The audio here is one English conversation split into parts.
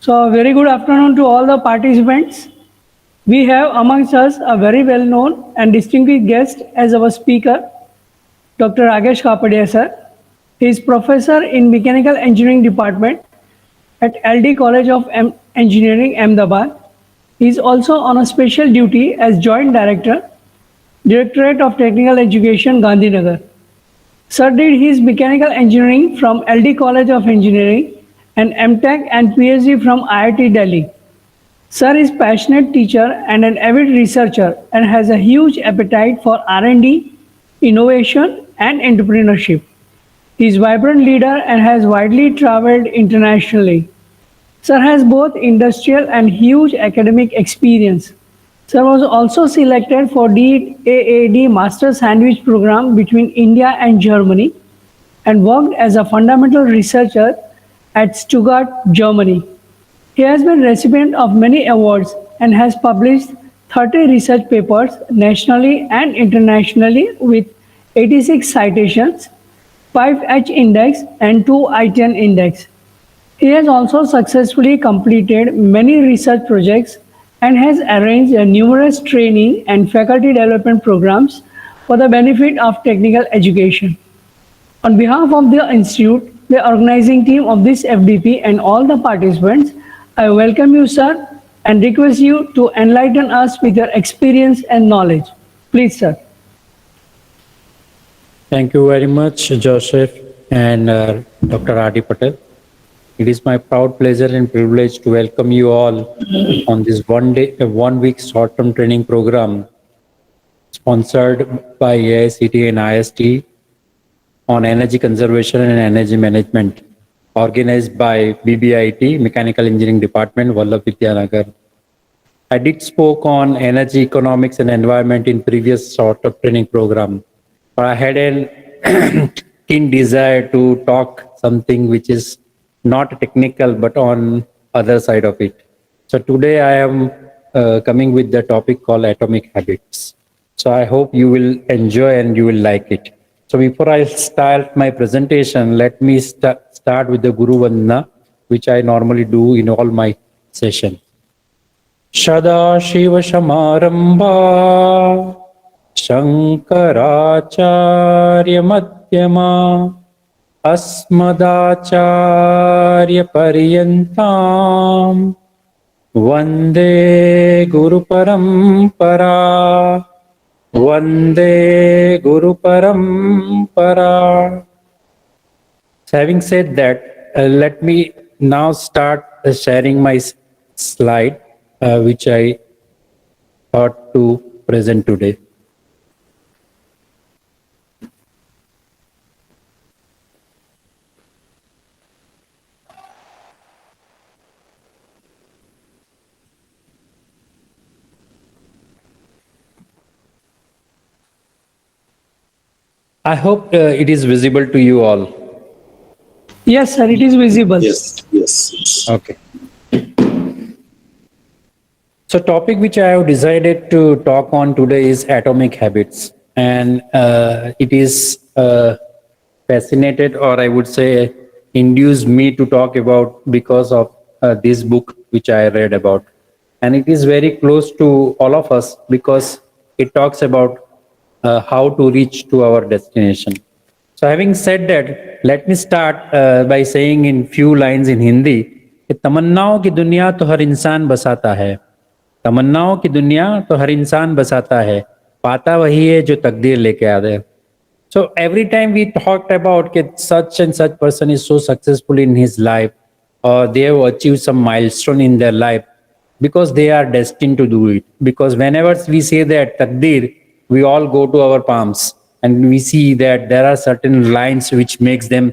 So, a very good afternoon to all the participants. We have amongst us a very well known and distinguished guest as our speaker, Dr. Ragesh Kapadia sir. He is professor in Mechanical Engineering Department at LD College of Engineering, Ahmedabad. He is also on a special duty as Joint Director, Directorate of Technical Education, Gandhinagar. Sir did his mechanical engineering from LD College of Engineering and MTech and PhD from IIT Delhi. Sir is passionate teacher and an avid researcher and has a huge appetite for R&D, innovation and entrepreneurship. He is vibrant leader and has widely traveled internationally. Sir has both industrial and huge academic experience. Sir was also selected for DAAD Master Sandwich Program between India and Germany and worked as a fundamental researcher at Stuttgart, Germany. He has been recipient of many awards and has published 30 research papers nationally and internationally with 86 citations, 5 H index and 2 I10 index. He has also successfully completed many research projects and has arranged numerous training and faculty development programs for the benefit of technical education. On behalf of the Institute, the organizing team of this FDP and all the participants, I welcome you, sir, and request you to enlighten us with your experience and knowledge. Please, sir. Thank you very much, Joseph and Dr. Adi Patel. It is my proud pleasure and privilege to welcome you all on this 1 week short-term training program sponsored by AICT and IST on energy conservation and energy management, organized by BBIT, Mechanical Engineering Department, Vallabh Vidyanagar. I did spoke on energy, economics and environment in previous short-term training program. But I had a keen desire to talk something which is not technical but on other side of it. So today I am coming with the topic called atomic habits. So I hope you will enjoy and you will like it. So before I start my presentation, let me start with the Guru Vandana, which I normally do in all my sessions. सदाशिवसमारम्भा शङ्कराचार्यमध्यमा अस्मदाचार्यपर्यन्ताम् वन्दे गुरुपरम्परा वन्दे गुरुपरम्परा. So having said that, let me now start sharing my slide, which I thought to present today. I hope it is visible to you all. Yes, sir, it is visible. Yes. Okay. So topic which I have decided to talk on today is atomic habits. And it is fascinated, or I would say induced me to talk about because of this book which I read about. And it is very close to all of us because it talks about how to reach to our destination. So having said that, let me start by saying in few lines in Hindi कि तमन्नाओं की दुनिया तो हर इंसान बसाता है, तमन्नाओं की दुनिया तो हर इंसान बसाता है, पाता वही है जो तकदीर लेके आता है. So every time we talked about that such and such person is so successful in his life, or they have achieved some milestone in their life because they are destined to do it. Because whenever we say that takdir, we all go to our palms and we see that there are certain lines which makes them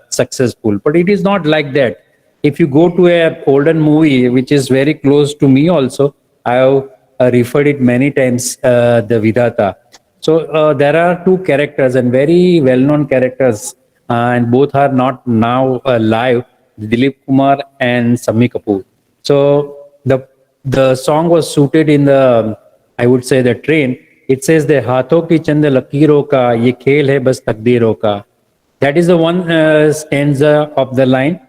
successful. But it is not like that. If you go to a olden movie, which is very close to me also, I have referred it many times, the Vidata. So there are two characters and very well-known characters, and both are not now alive, Dilip Kumar and Sammi Kapoor. So the song was shooted in the, I would say, the train. It says the हाथों की चंद लकीरों का ये खेल है बस तकदीरों का. That is the one stanza of the line.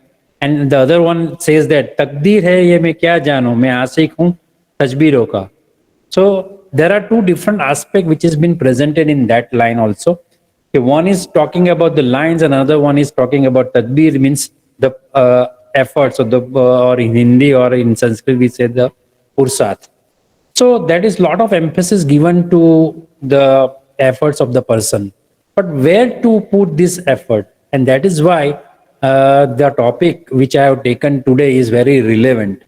And the other one says that takdeer hai ye मैं क्या जानूं, मैं आशिक हूं तजबीरों का. So there are two different aspects which has been presented in that line also. Okay, one is talking about the lines, and another one is talking about tadbir, means the efforts of the or in Hindi or in Sanskrit we say the pursat. So that is lot of emphasis given to the efforts of the person. But where to put this effort? And that is why the topic which I have taken today is very relevant.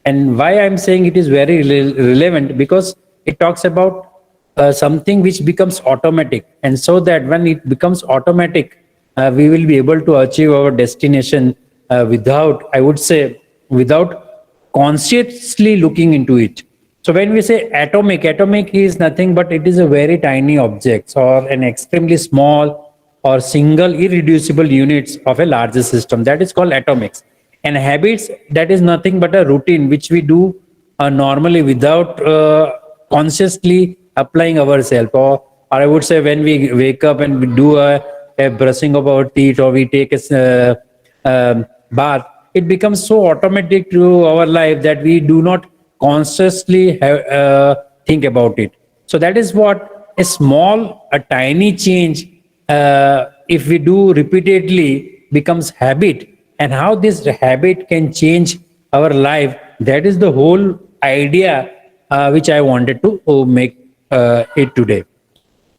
And why I'm saying it is very relevant, because it talks about something which becomes automatic. And so that when it becomes automatic, we will be able to achieve our destination without, I would say, without consciously looking into it. So when we say atomic, atomic is nothing but it is a very tiny object or an extremely small or single irreducible units of a larger system. That is called atomics. And habits, that is nothing but a routine which we do normally without consciously applying ourselves. Or I would say when we wake up and we do a brushing of our teeth, or we take a bath, it becomes so automatic to our life that we do not consciously think about it. So that is what a small, a tiny change, if we do repeatedly, becomes habit. And how this habit can change our life, that is the whole idea which I wanted to make it today.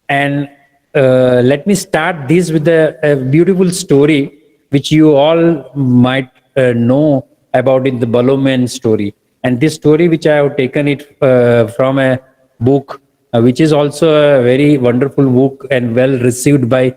And let me start this with a beautiful story which you all might know about in the Baloman story. And this story which I have taken it from a book which is also a very wonderful book and well received by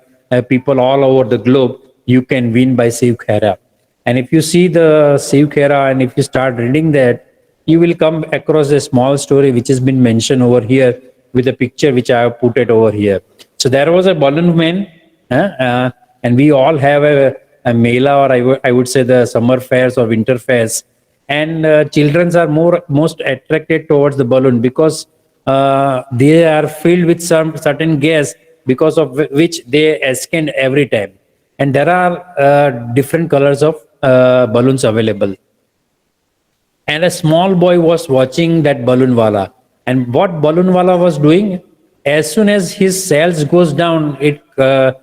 people all over the globe, You Can Win by Shiv Khera. And if you see the Shiv Khera and if you start reading that, you will come across a small story which has been mentioned over here with a picture which I have put it over here. So there was a balloon man, and we all have a mela, or I would say the summer fairs or winter fairs. And children are most attracted towards the balloon because they are filled with some certain gas because of which they escape every time. And there are different colors of balloons available. And a small boy was watching that balloon wala. And what balloon wala was doing, as soon as his cells goes down, it broke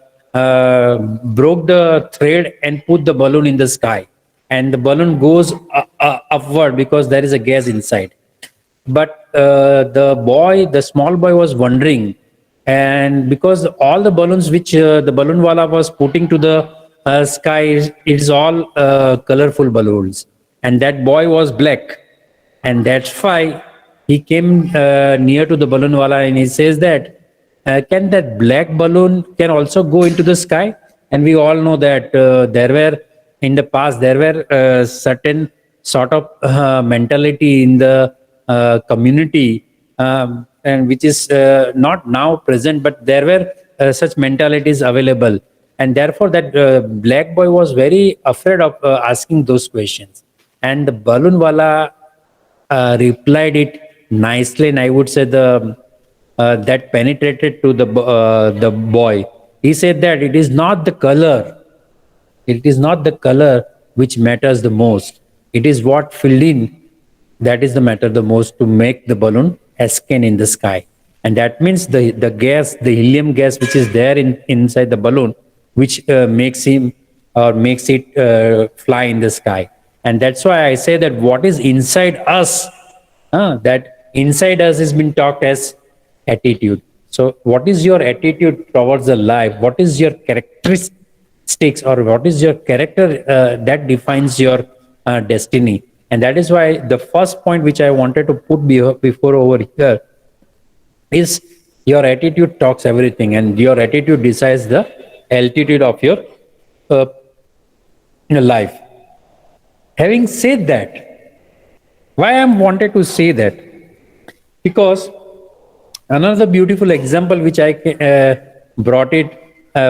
the thread and put the balloon in the sky. And the balloon goes upward because there is a gas inside. But the small boy was wondering, and because all the balloons which the balloon wala was putting to the sky, it is all colorful balloons, and that boy was black, and that's why he came near to the balloon wala and he says that can that black balloon can also go into the sky? And we all know that there were in the past there were certain sort of mentality in the community, and which is not now present, but there were such mentalities available, and therefore that black boy was very afraid of asking those questions. And the balloon wala replied it nicely, and I would say the that penetrated to the boy. He said that it is not the color, it is not the color which matters the most. It is what filled in that is the matter the most to make the balloon escape in the sky. And that means the gas, the helium gas which is there inside the balloon, which makes him or makes it fly in the sky. And that's why I say that what is inside us, that inside us has been talked as attitude. So what is your attitude towards the life? What is your characteristics, or what is your character that defines your destiny? And that is why the first point which I wanted to put before over here is your attitude talks everything, and your attitude decides the altitude of your life. Having said that, why I wanted to say that? Because another beautiful example which I brought it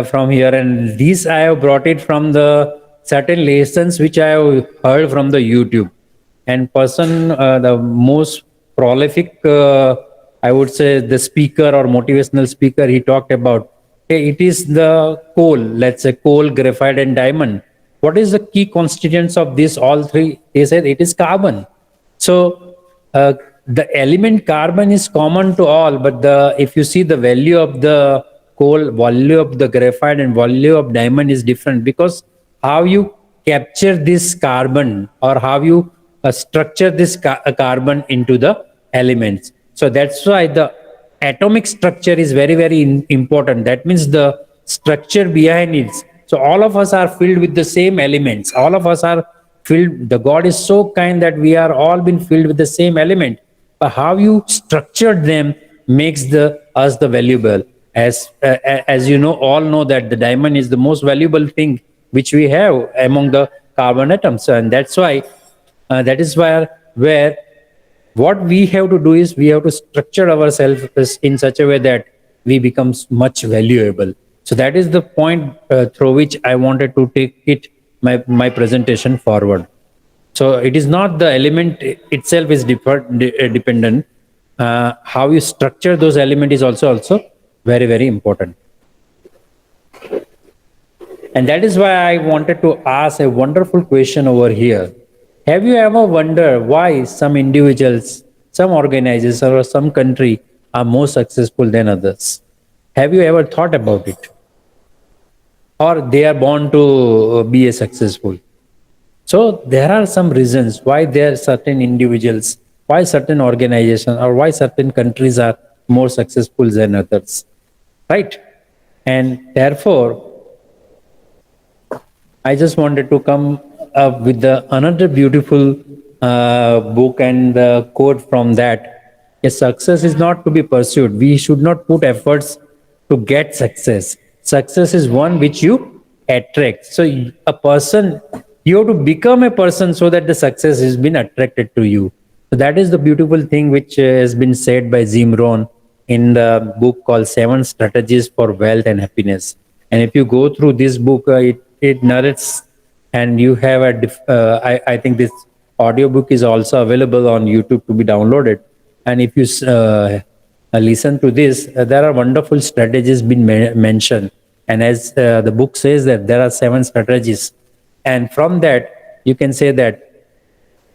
from here, and this I have brought it from the certain lessons which I have heard from the YouTube. And person, the most prolific, I would say, the speaker or motivational speaker, he talked about, hey, it is the coal, let's say coal, graphite, and diamond. what is the key constituents of this all three? They said it is carbon. So the element carbon is common to all, but if you see the value of the coal, value of the graphite, and value of diamond is different, because how you capture this carbon, or how you structure this carbon into the elements. So that's why the atomic structure is very, very important. That means the structure behind it. So all of us are filled with the same elements. All of us are filled. The God is so kind that we are all been filled with the same element. But how you structured them makes us the valuable. As you know, all know that the diamond is the most valuable thing which we have among the carbon atoms, and that's why that is where what we have to do is we have to structure ourselves in such a way that we become much valuable. So that is the point through which I wanted to take my presentation forward. So it is not the element itself is dependent. How you structure those elements is also very, very important. And that is why I wanted to ask a wonderful question over here. Have you ever wondered why some individuals, some organizations, or some country are more successful than others? Have you ever thought about it? Or they are born to be a successful? So there are some reasons why there are certain individuals, why certain organizations, or why certain countries are more successful than others, right? And therefore, I just wanted to come up with another beautiful book and the quote from that. A success is not to be pursued. We should not put efforts to get success. Success is one which you attract. So a person, you have to become a person so that the success has been attracted to you. So that is the beautiful thing which has been said by Jim Rohn in the book called 7 Strategies for Wealth and Happiness. And if you go through this book, it narrates, and you have I think this audiobook is also available on YouTube to be downloaded. And if you listen to this, there are wonderful strategies being mentioned. And as the book says that there are 7 strategies. And from that, you can say that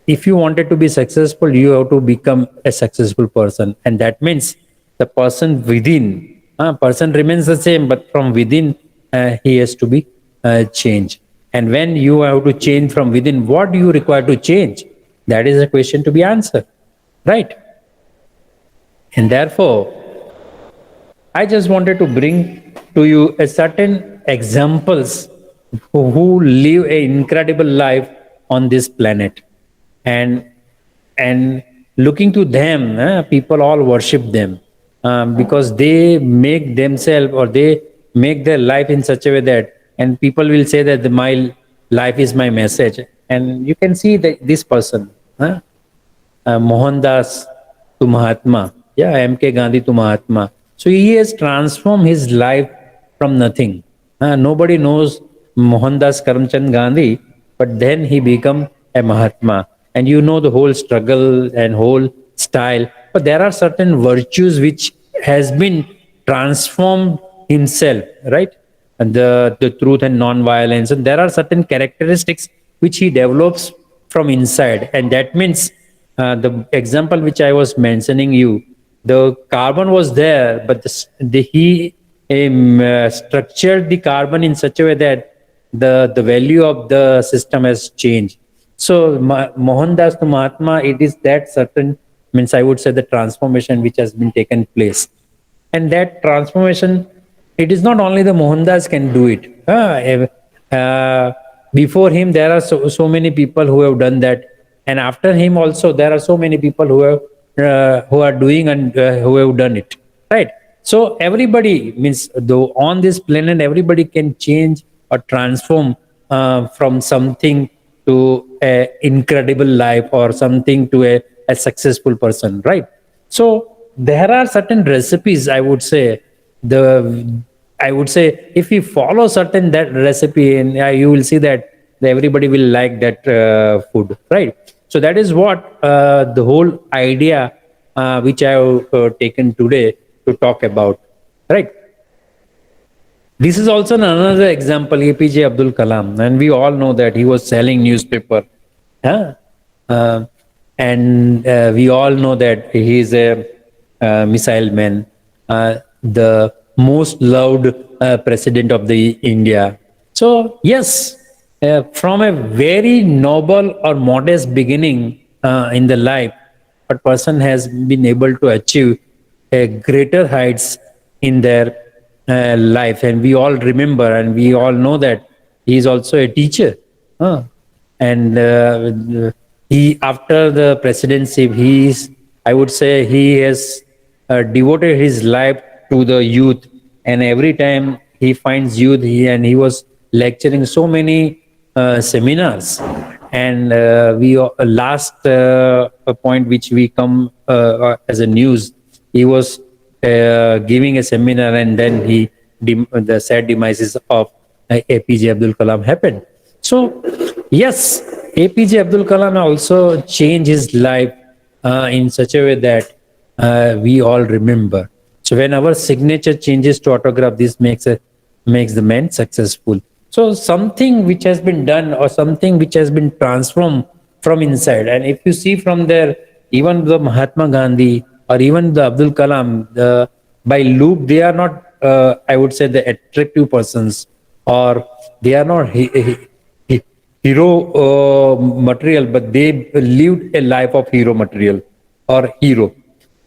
if you wanted to be successful, you have to become a successful person. And that means the person within, person remains the same, but from within, he has to be changed. And when you have to change from within, what do you require to change? That is a question to be answered, right? And therefore, I just wanted to bring to you a certain examples who live an incredible life on this planet. And looking to them, people all worship them because they make themselves, or they make their life in such a way that, and people will say that my life is my message. And you can see that this person, Mohandas to Mahatma, MK Gandhi to Mahatma. So he has transformed his life from nothing. Nobody knows Mohandas Karamchand Gandhi, but then he become a Mahatma. And you know the whole struggle and whole style. But there are certain virtues which has been transformed himself, right? And the truth and non-violence. And there are certain characteristics which he develops from inside. And that means the example which I was mentioning you, the carbon was there, but he structured the carbon in such a way that the value of the system has changed. So Mohandas to Mahatma, it is that certain, means I would say the transformation which has been taken place. And that transformation, it is not only the Mohandas can do it. Before him, there are so many people who have done that. And after him also, there are so many people who are doing and who have done it, right? So everybody, means though on this planet, everybody can change or transform from something to an incredible life, or something to a successful person, right? So there are certain recipes, I would say, if you follow certain that recipe, and you will see that everybody will like that food, right? So that is what the whole idea which I have taken today to talk about, right? This is also another example, APJ Abdul Kalam, and we all know that he was selling newspaper. Huh? And we all know that he is a missile man, the most loved president of the India. So yes, from a very noble or modest beginning in the life, a person has been able to achieve greater heights in their life. And we all remember and we all know that he is also a teacher. And he, after the presidency, he is, I would say, he has devoted his life to the youth. And every time he finds youth, he was lecturing so many seminars. And last a point which we come as a news, he was giving a seminar, and then the sad demises of APJ Abdul Kalam happened. So yes, APJ Abdul Kalam also changed his life in such a way that we all remember. So when our signature changes to autograph, this makes the man successful. So something which has been done or something which has been transformed from inside. And if you see from there, even the Mahatma Gandhi or even the Abdul Kalam, by look, they are not, I would say, the attractive persons, or they are not hero material, but they lived a life of hero material or hero.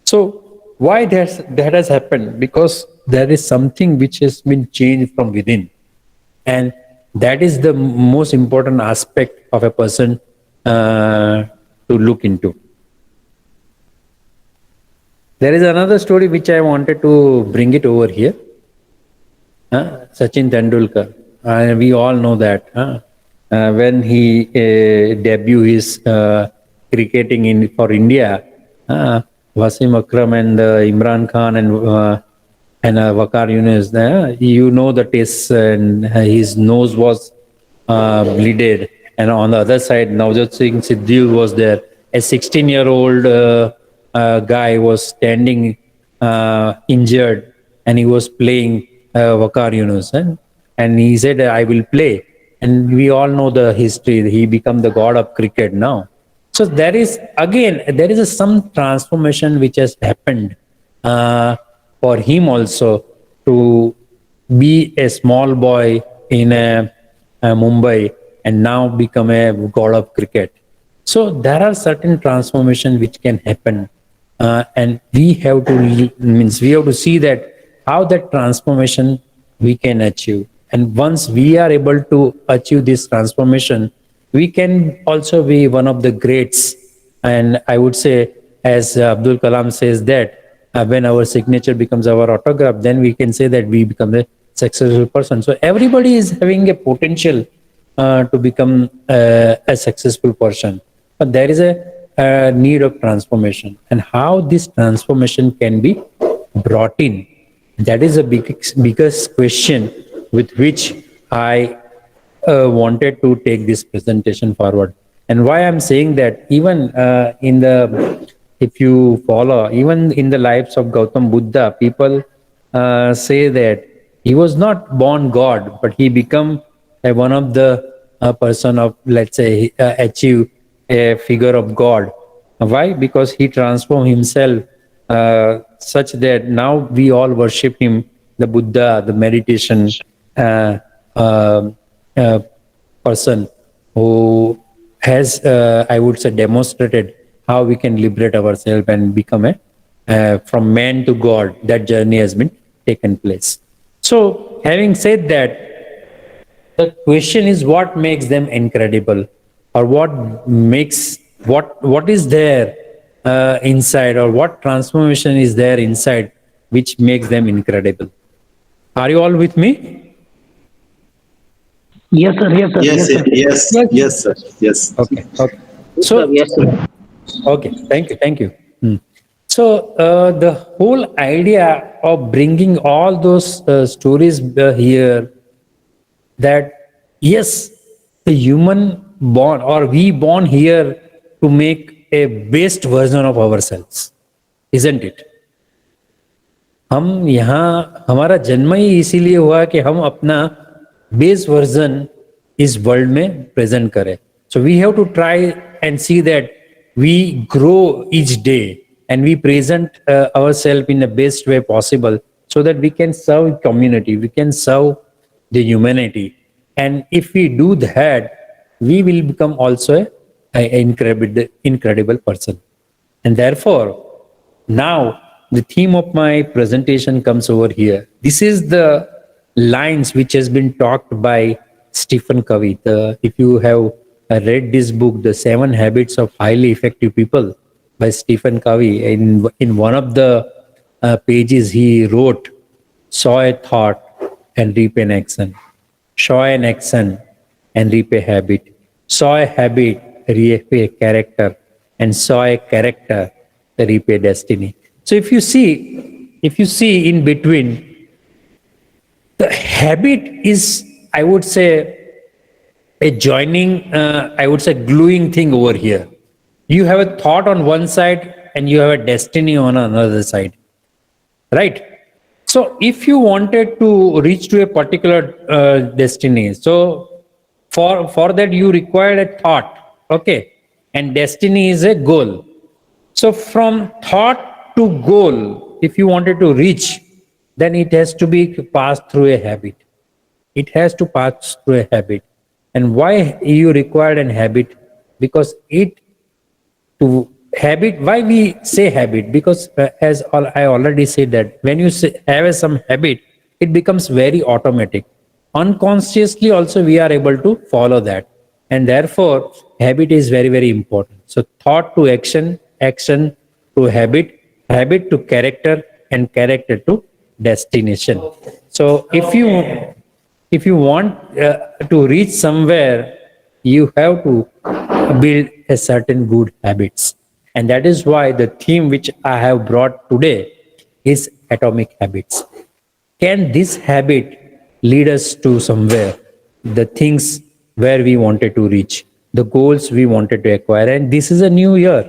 So why that has happened? Because there is something which has been changed from within. And that is the most important aspect of a person to look into. There is another story which I wanted to bring it over here. Sachin Tendulkar. We all know that when he debuted his cricketing for India, Wasim Akram and Imran Khan and Waqar Yunus, you know the taste, and his nose was bleeded. And on the other side, Navjot Singh Sidhu was there. A 16-year-old guy was standing injured, and he was playing Waqar Yunus. And he said, I will play. And we all know the history. He became the god of cricket now. So there is some transformation which has happened for him also, to be a small boy in Mumbai and now become a god of cricket. So there are certain transformation which can happen, and we have to see that how that transformation we can achieve. And once we are able to achieve this transformation, we can also be one of the greats. And I would say, as Abdul Kalam says, that when our signature becomes our autograph, then we can say that we become a successful person. So everybody is having a potential to become a successful person. But there is a need of transformation. And how this transformation can be brought in, that is the biggest question with which I wanted to take this presentation forward. And why I'm saying that, even if you follow, even in the lives of Gautam Buddha, people say that he was not born God, but he become one of the person of, let's say, achieve a figure of God. Why? Because he transformed himself such that now we all worship him, the Buddha, the meditation person who has, I would say, demonstrated how we can liberate ourselves and become from man to God. That journey has been taken place. So having said that, the question is, what makes them incredible, or what is there inside, or what transformation is there inside which makes them incredible? Are you all with me? Yes, sir. Yes, sir. Yes, Yes, sir. yes, yes, sir. Yes. Okay. Yes, So sir. Yes, sir. okay, thank you. So the whole idea of bringing all those stories here, that yes, the human born, or we born here to make a best version of ourselves, isn't it? हम यहाँ हमारा जन्म ही इसीलिए हुआ कि हम अपना base version इस वर्ल्ड में प्रेजेंट करें. So we have to try and see that we grow each day and we present ourselves in the best way possible so that we can serve community, we can serve the humanity. And if we do that, we will become also a incredible person. And therefore, now the theme of my presentation comes over here. This is the lines which has been talked by Stephen Covey. If you have read this book, The 7 Habits of Highly Effective People by Stephen Covey, in one of the pages he wrote, "Sow a thought and reap an action. Sow an action and reap a habit. Sow a habit, reap a character, and sow a character, reap a destiny." So if you see in between, the habit is, I would say, a joining, I would say, gluing thing over here. You have a thought on one side and you have a destiny on another side, right? So if you wanted to reach to a particular destiny, so for that you required a thought, okay, and destiny is a goal. So from thought to goal, if you wanted to reach, then it has to be passed through a habit. It has to pass through a habit. And why you required an habit? Because it to habit, why we say habit? Because I already said that when you have some habit, it becomes very automatic. Unconsciously also we are able to follow that, and therefore habit is very, very important. So thought to action, action to habit, habit to character, and character to destination. So if you want to reach somewhere, you have to build a certain good habits. And that is why the theme which I have brought today is atomic habits. Can this habit lead us to somewhere, the things where we wanted to reach, the goals we wanted to acquire? And this is a new year.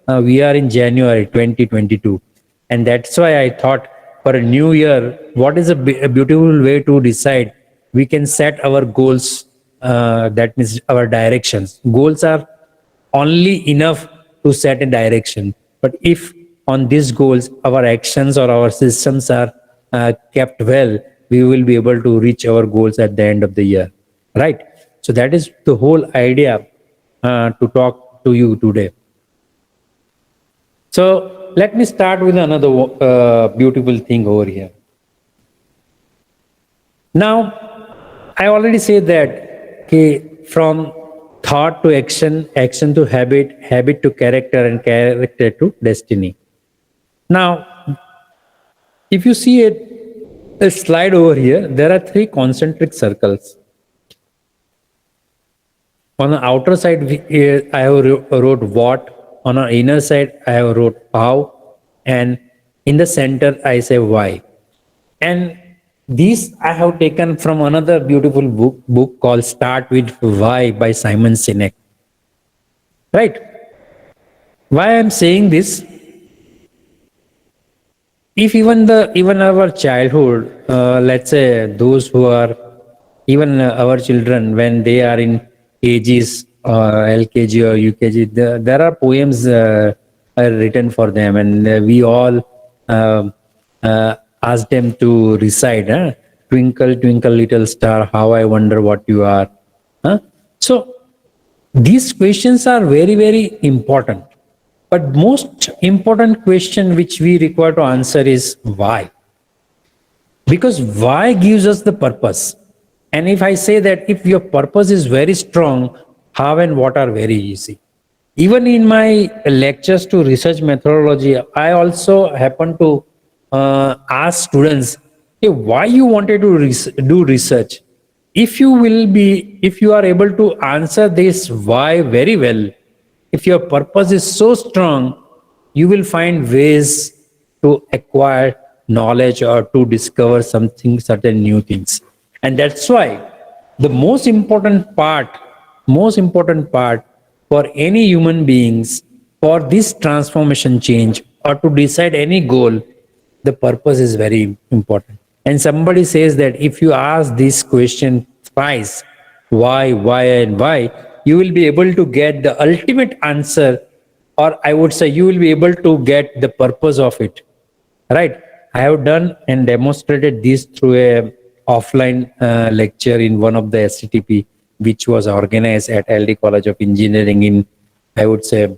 We are in January 2022. And that's why I thought, for a new year, what is a beautiful way to decide? We can set our goals, that means our directions. Goals are only enough to set a direction. But if on these goals, our actions or our systems are kept well, we will be able to reach our goals at the end of the year, right? So that is the whole idea to talk to you today. So let me start with another beautiful thing over here. Now, I already said that, okay, from thought to action, action to habit, habit to character, and character to destiny. Now, if you see a slide over here, there are 3 concentric circles. On the outer side, I have wrote what. On the inner side, I have wrote how. And in the center, I say why. And these I have taken from another beautiful book called Start With Why by Simon Sinek. Right? Why I'm saying this? If even our childhood, let's say those who are even our children, when they are in KGs or LKG or UKG, there are poems are written for them, and we all ask them to recite. Twinkle, twinkle, little star, how I wonder what you are. So these questions are very, very important. But most important question which we require to answer is why. Because why gives us the purpose. And if I say that if your purpose is very strong, how and what are very easy. Even in my lectures to research methodology, I also happen to ask students, hey, why you wanted to do research? If you are able to answer this why very well, if your purpose is so strong, you will find ways to acquire knowledge or to discover certain new things. And that's why the most important part for any human beings, for this transformation change or to decide any goal, the purpose is very important. And somebody says that if you ask this question twice, why, and why, you will be able to get the ultimate answer, or I would say you will be able to get the purpose of it. Right? I have done and demonstrated this through a offline lecture in one of the SCTP, which was organized at LD College of Engineering in, I would say,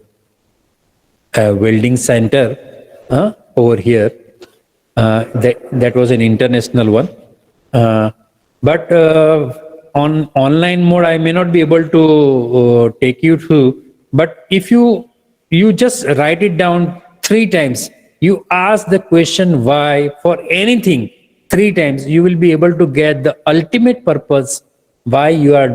welding center over here. That was an international one. But on online mode, I may not be able to take you through. But if you just write it down 3 times, you ask the question why for anything 3 times, you will be able to get the ultimate purpose why you are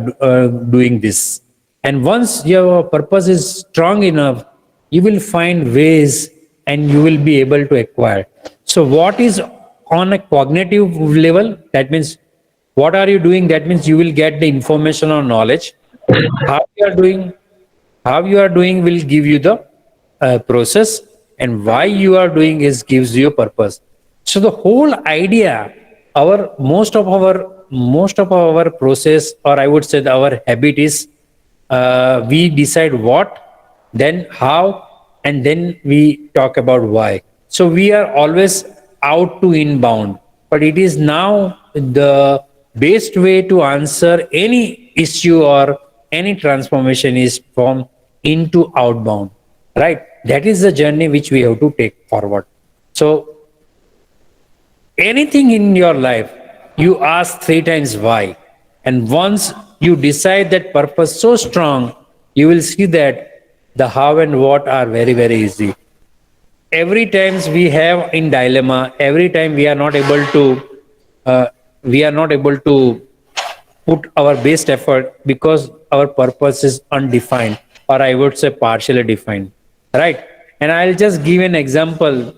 doing this. And once your purpose is strong enough, you will find ways and you will be able to acquire. So what is on a cognitive level? That means what are you doing? That means you will get the information or knowledge. How you are doing will give you the process, and why you are doing is gives you a purpose. So the whole idea, most of our process, or I would say our habit is, we decide what, then how, and then we talk about why. So we are always out to inbound, but it is now the best way to answer any issue or any transformation is from into outbound, right? That is the journey which we have to take forward. So anything in your life, you ask 3 times why. And once you decide that purpose so strong, you will see that the how and what are very, very easy. Every times we have in dilemma, every time we are not able to put our best effort because our purpose is undefined, or I would say partially defined, right? And I'll just give an example.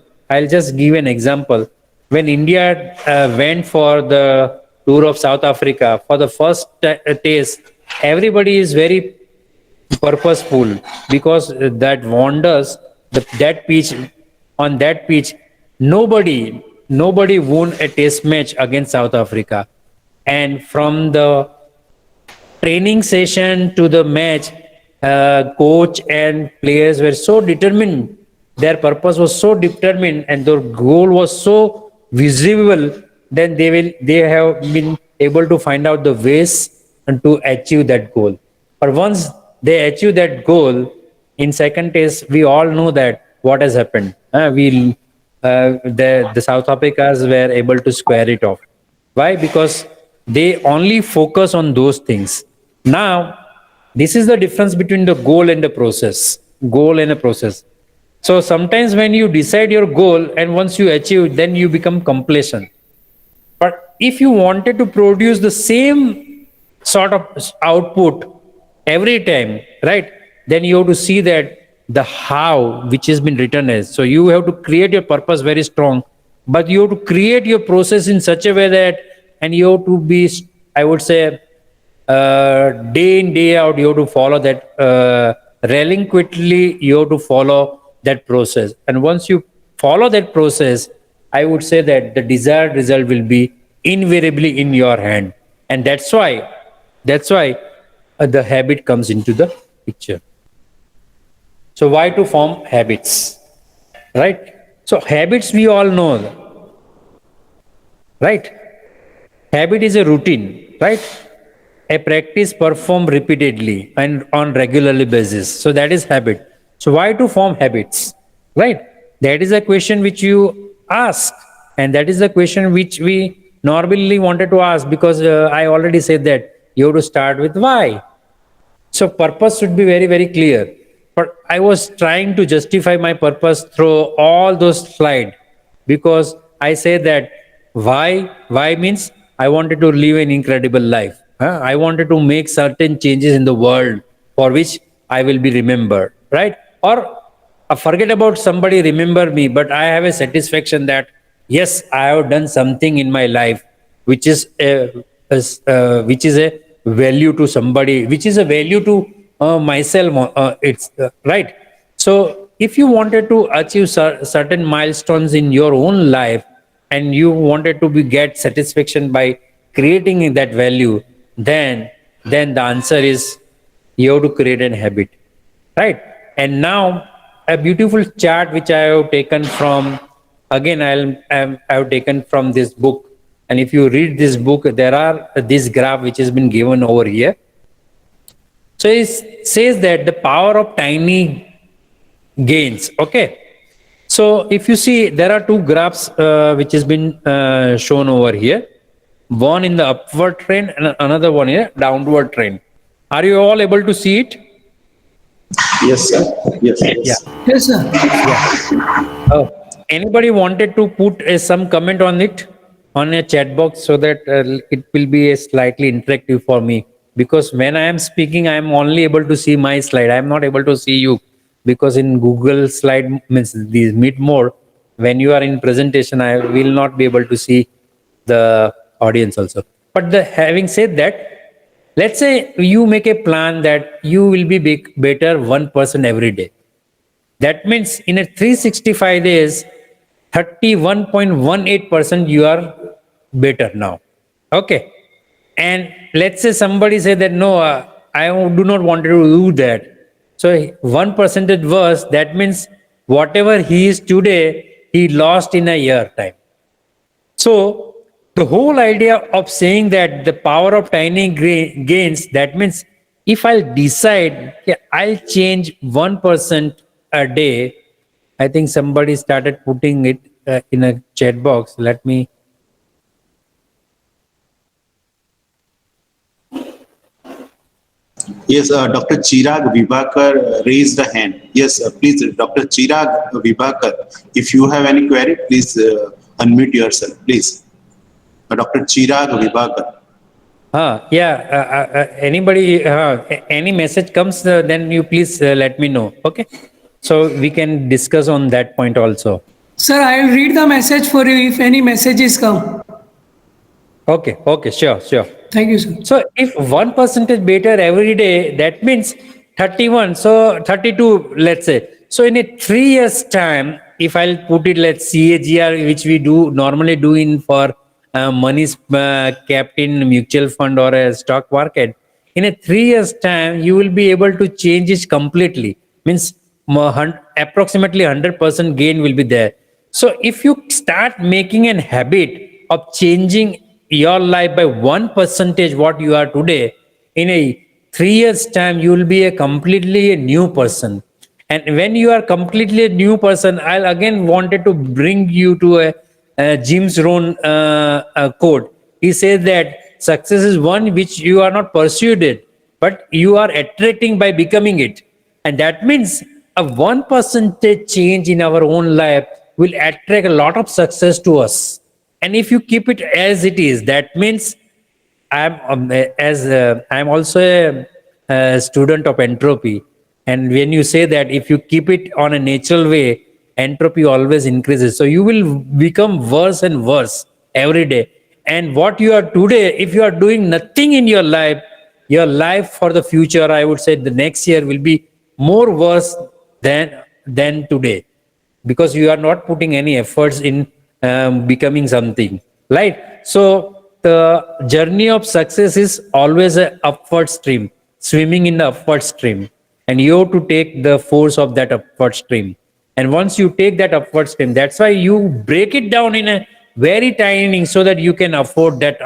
When India went for the tour of South Africa for the first taste, everybody is very purposeful because that wonders that pitch. On that pitch, nobody won a test match against South Africa. And from the training session to the match, coach and players were so determined. Their purpose was so determined, and their goal was so visible. Then they have been able to find out the ways and to achieve that goal. But once they achieve that goal, in second test, we all know that what has happened. The South Africans were able to square it off. Why? Because they only focus on those things. Now, this is the difference between the goal and the process. Goal and a process. So sometimes when you decide your goal and once you achieve, then you become complacent. But if you wanted to produce the same sort of output every time, right? Then you have to see that the how, which has been written as. So you have to create your purpose very strong, but you have to create your process in such a way that, and you have to be, I would say, day in, day out, you have to follow that, relinquently, you have to follow that process. And once you follow that process, I would say that the desired result will be invariably in your hand. And that's why the habit comes into the picture. So why to form habits, right? So habits we all know, right? Habit is a routine, right? A practice performed repeatedly and on regularly basis. So that is habit. So why to form habits, right? That is a question which you ask, and that is the question which we normally wanted to ask, because I already said that you have to start with why. So purpose should be very, very clear. But I was trying to justify my purpose through all those slides, because I say that why means I wanted to live an incredible life. I wanted to make certain changes in the world for which I will be remembered, right? Or forget about somebody remember me, but I have a satisfaction that yes, I have done something in my life which is a value to somebody, which is a value to myself. It's right. So if you wanted to achieve certain milestones in your own life, and you wanted to get satisfaction by creating that value, then the answer is you have to create an habit, right? And now a beautiful chart which I have taken from, again I have taken from this book. And if you read this book, there are this graph which has been given over here. So it says that the power of tiny gains. Okay, so if you see, there are two graphs which has been shown over here, one in the upward trend and another one in a downward trend. Are you all able to see it? Yes, sir. Yes, yes. Yeah. Yes, sir. Anybody wanted to put some comment on it on a chat box, so that it will be a slightly interactive for me, because when I am speaking I am only able to see my slide. I am not able to see you, because in Google slide means these Meet more, when you are in presentation I will not be able to see the audience also. But having said that, let's say you make a plan that you will be better 1% every day. That means in a 365 days, 31.18% you are better now. Okay. And let's say somebody say that no, I do not want to do that. So 1% worse, that means whatever he is today, he lost in a year time. So the whole idea of saying that the power of tiny gains, that means if I'll decide, yeah, I'll change 1% a day. I think somebody started putting it in a chat box. Let me. Yes, Dr. Chirag Vibhakar raised a hand. Yes, please, Dr. Chirag Vibhakar, if you have any query, please unmute yourself, please. Dr. Chirag Vibhakar. Anybody, any message comes, then you please let me know. Okay. So we can discuss on that point also. Sir, I will read the message for you if any messages come. Okay. Okay. Sure. Sure. Thank you, sir. So if 1% is better every day, that means 31. So 32, let's say. So in a 3 years time, if I'll put it, let's CAGR, which we do normally do in for money kept in mutual fund or a stock market, in a 3 years time, you will be able to change it completely. Means approximately 100% gain will be there. So if you start making an habit of changing your life by 1% what you are today, in a 3 years time you will be a completely a new person. And when you are completely a new person, I'll again wanted to bring you to a James Rohn quote. He says that success is one which you are not pursued it, but you are attracting by becoming it. And that means a 1% change in our own life will attract a lot of success to us. And if you keep it as it is, that means I'm also a student of entropy. And when you say that if you keep it on a natural way, entropy always increases. So you will become worse and worse every day. And what you are today, if you are doing nothing in your life for the future, I would say the next year will be more worse than today, because you are not putting any efforts in becoming something, right? So the journey of success is always an upward stream, swimming in the upward stream, and you have to take the force of that upward stream. And once you take that upward stream, that's why you break it down in a very tiny, so that you can afford that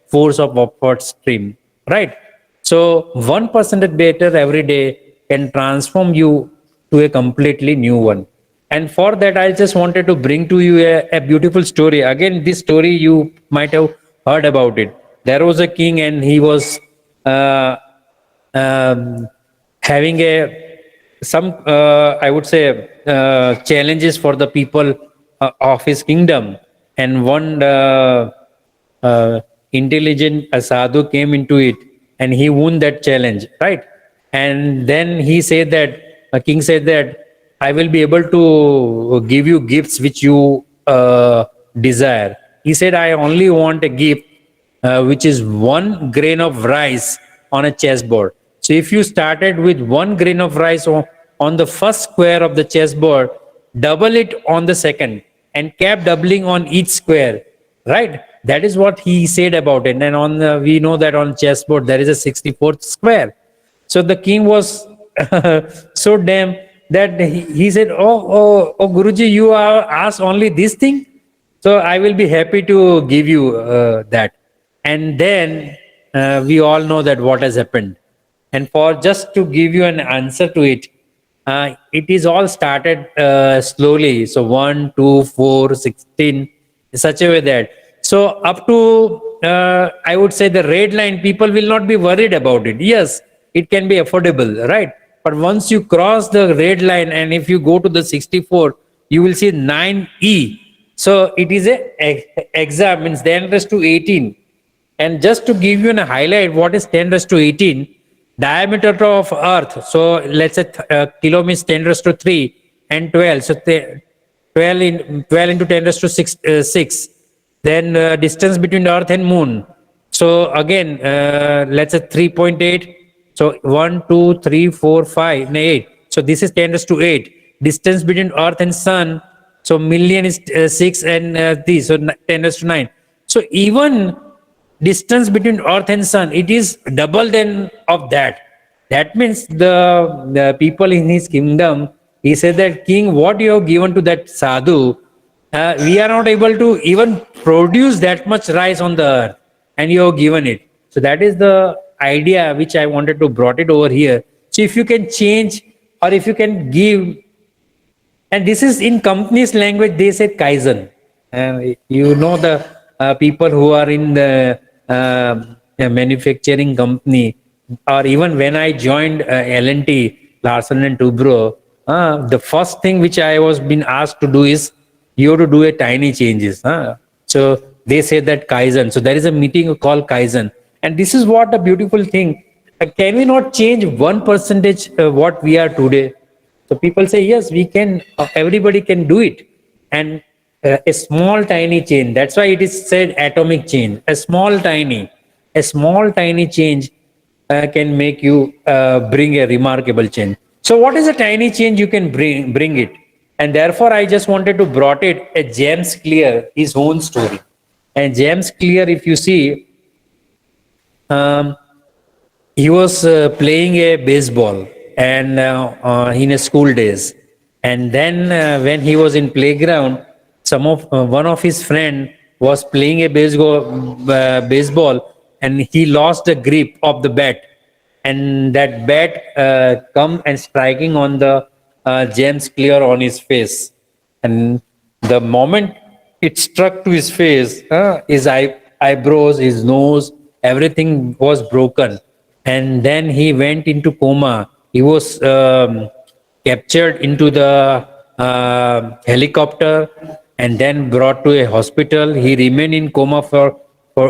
force of upward stream, right? So 1% better every day can transform you to a completely new one. And for that, I just wanted to bring to you a beautiful story. Again, this story you might have heard about it. There was a king, and he was having I would say challenges for the people of his kingdom. And one intelligent sadhu came into it, and he won that challenge, right? And then he said that king said that I will be able to give you gifts which you desire. He said, I only want a gift which is 1 grain of rice on a chessboard. So if you started with 1 grain of rice on the first square of the chessboard, double it on the second, and kept doubling on each square, right? That is what he said about it. And on we know that on chessboard there is a 64th square. So the king was so damn that he said, oh, Guruji, you are asked only this thing, so I will be happy to give you that. And then we all know that what has happened. And for just to give you an answer to it, it is all started slowly. So 1, 2, 4, 16, in such a way that, so up to, I would say the red line, people will not be worried about it. Yes, it can be affordable, right? But once you cross the red line, and if you go to the 64, you will see 9E. So it is a exam, means 10 raised to 18. And just to give you a highlight, what is 10 raised to 18? Diameter of Earth. So let's say kilo means 10 raised to 3 and 12. So 12 into 10 raised to 6. Then distance between Earth and Moon. So again, let's say 3.8. So 1, 2, 3, 4, 5, 8. So this is 10 raised to 8. Distance between Earth and Sun. So million is 6 and 3. So 10 raised to 9. So even distance between Earth and Sun, it is double than of that. That means the people in his kingdom, he said that, King, what you have given to that sadhu, we are not able to even produce that much rice on the earth, and you have given it. So that is the idea which I wanted to brought it over here. So if you can change, or if you can give, and this is in company's language, they say Kaizen. You know, the people who are in the manufacturing company, or even when I joined L&T, Larsen and Toubro, the first thing which I was being asked to do is, you have to do a tiny changes. So they say that Kaizen. So there is a meeting called Kaizen. And this is what a beautiful thing. Can we not change 1% what we are today? So people say, yes, we can, everybody can do it. And a small tiny change, that's why it is said atomic change. A small tiny change can make you bring a remarkable change. So what is a tiny change you can bring it? And therefore I just wanted to brought it a James Clear, his own story. And James Clear, if you see, he was playing a baseball and in his school days. And then when he was in playground, one of his friend was playing a baseball, and he lost the grip of the bat, and that bat come and striking on the James Clear on his face. And the moment it struck to his face, his eyebrows, his nose, everything was broken. And then he went into coma. He was captured into the helicopter and then brought to a hospital. He remained in coma for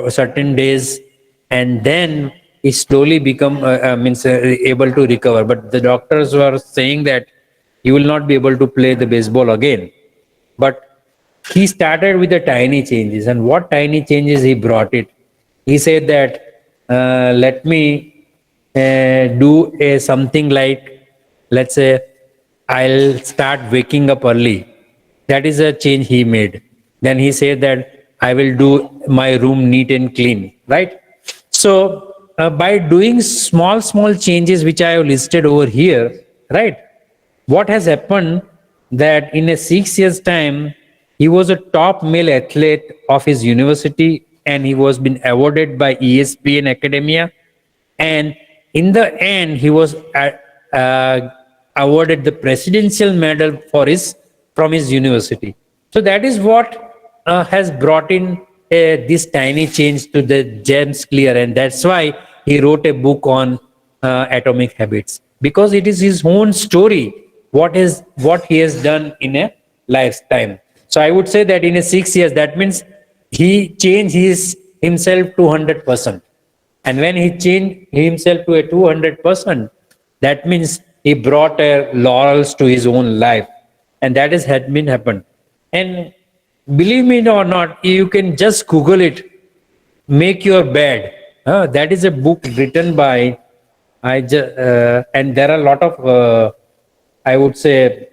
certain days, and then he slowly become able to recover. But the doctors were saying that he will not be able to play the baseball again. But he started with the tiny changes. And what tiny changes he brought it? He said that let me do something like, let's say, I'll start waking up early. That is a change he made. Then he said that I will do my room neat and clean, right? So by doing small changes which I have listed over here, right? What has happened that in a 6 years time, he was a top male athlete of his university, and he was been awarded by ESPN Academia. And in the end, he was awarded the presidential medal from his university. So that is what has brought in this tiny change to the James Clear, and that's why he wrote a book on atomic habits, because it is his own story, what he has done in a lifetime. So I would say that in a 6 years, that means he changed himself 200%. And when he changed himself to a 200%, that means he brought laurels to his own life. And that had been happened. And believe me or not, you can just Google it, Make Your Bed. That is a book written by, and there are a lot of I would say,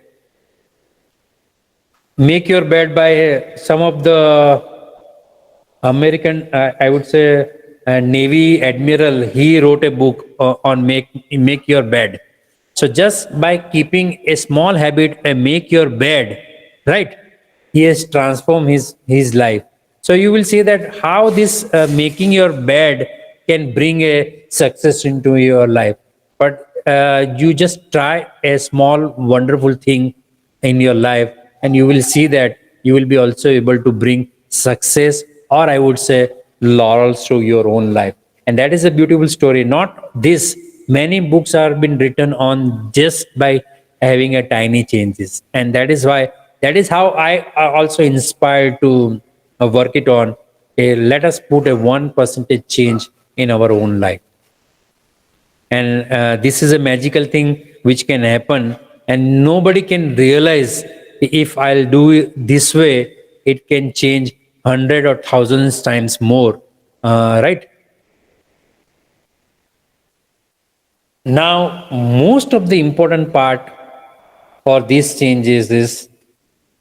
Make Your Bed by some of the American, I would say, Navy admiral. He wrote a book on make your bed. So just by keeping a small habit, make your bed, right? He has transformed his life. So you will see that how this making your bed can bring a success into your life. But you just try a small wonderful thing in your life, and you will see that you will be also able to bring success, or I would say laurels, to your own life. And that is a beautiful story. Not this, many books are been written on just by having a tiny changes, and that is how I also inspired to work it on. Let us put a 1% change in our own life. And this is a magical thing which can happen, and nobody can realize, if I'll do it this way, it can change hundred or thousands times more, right? Now most of the important part for these changes is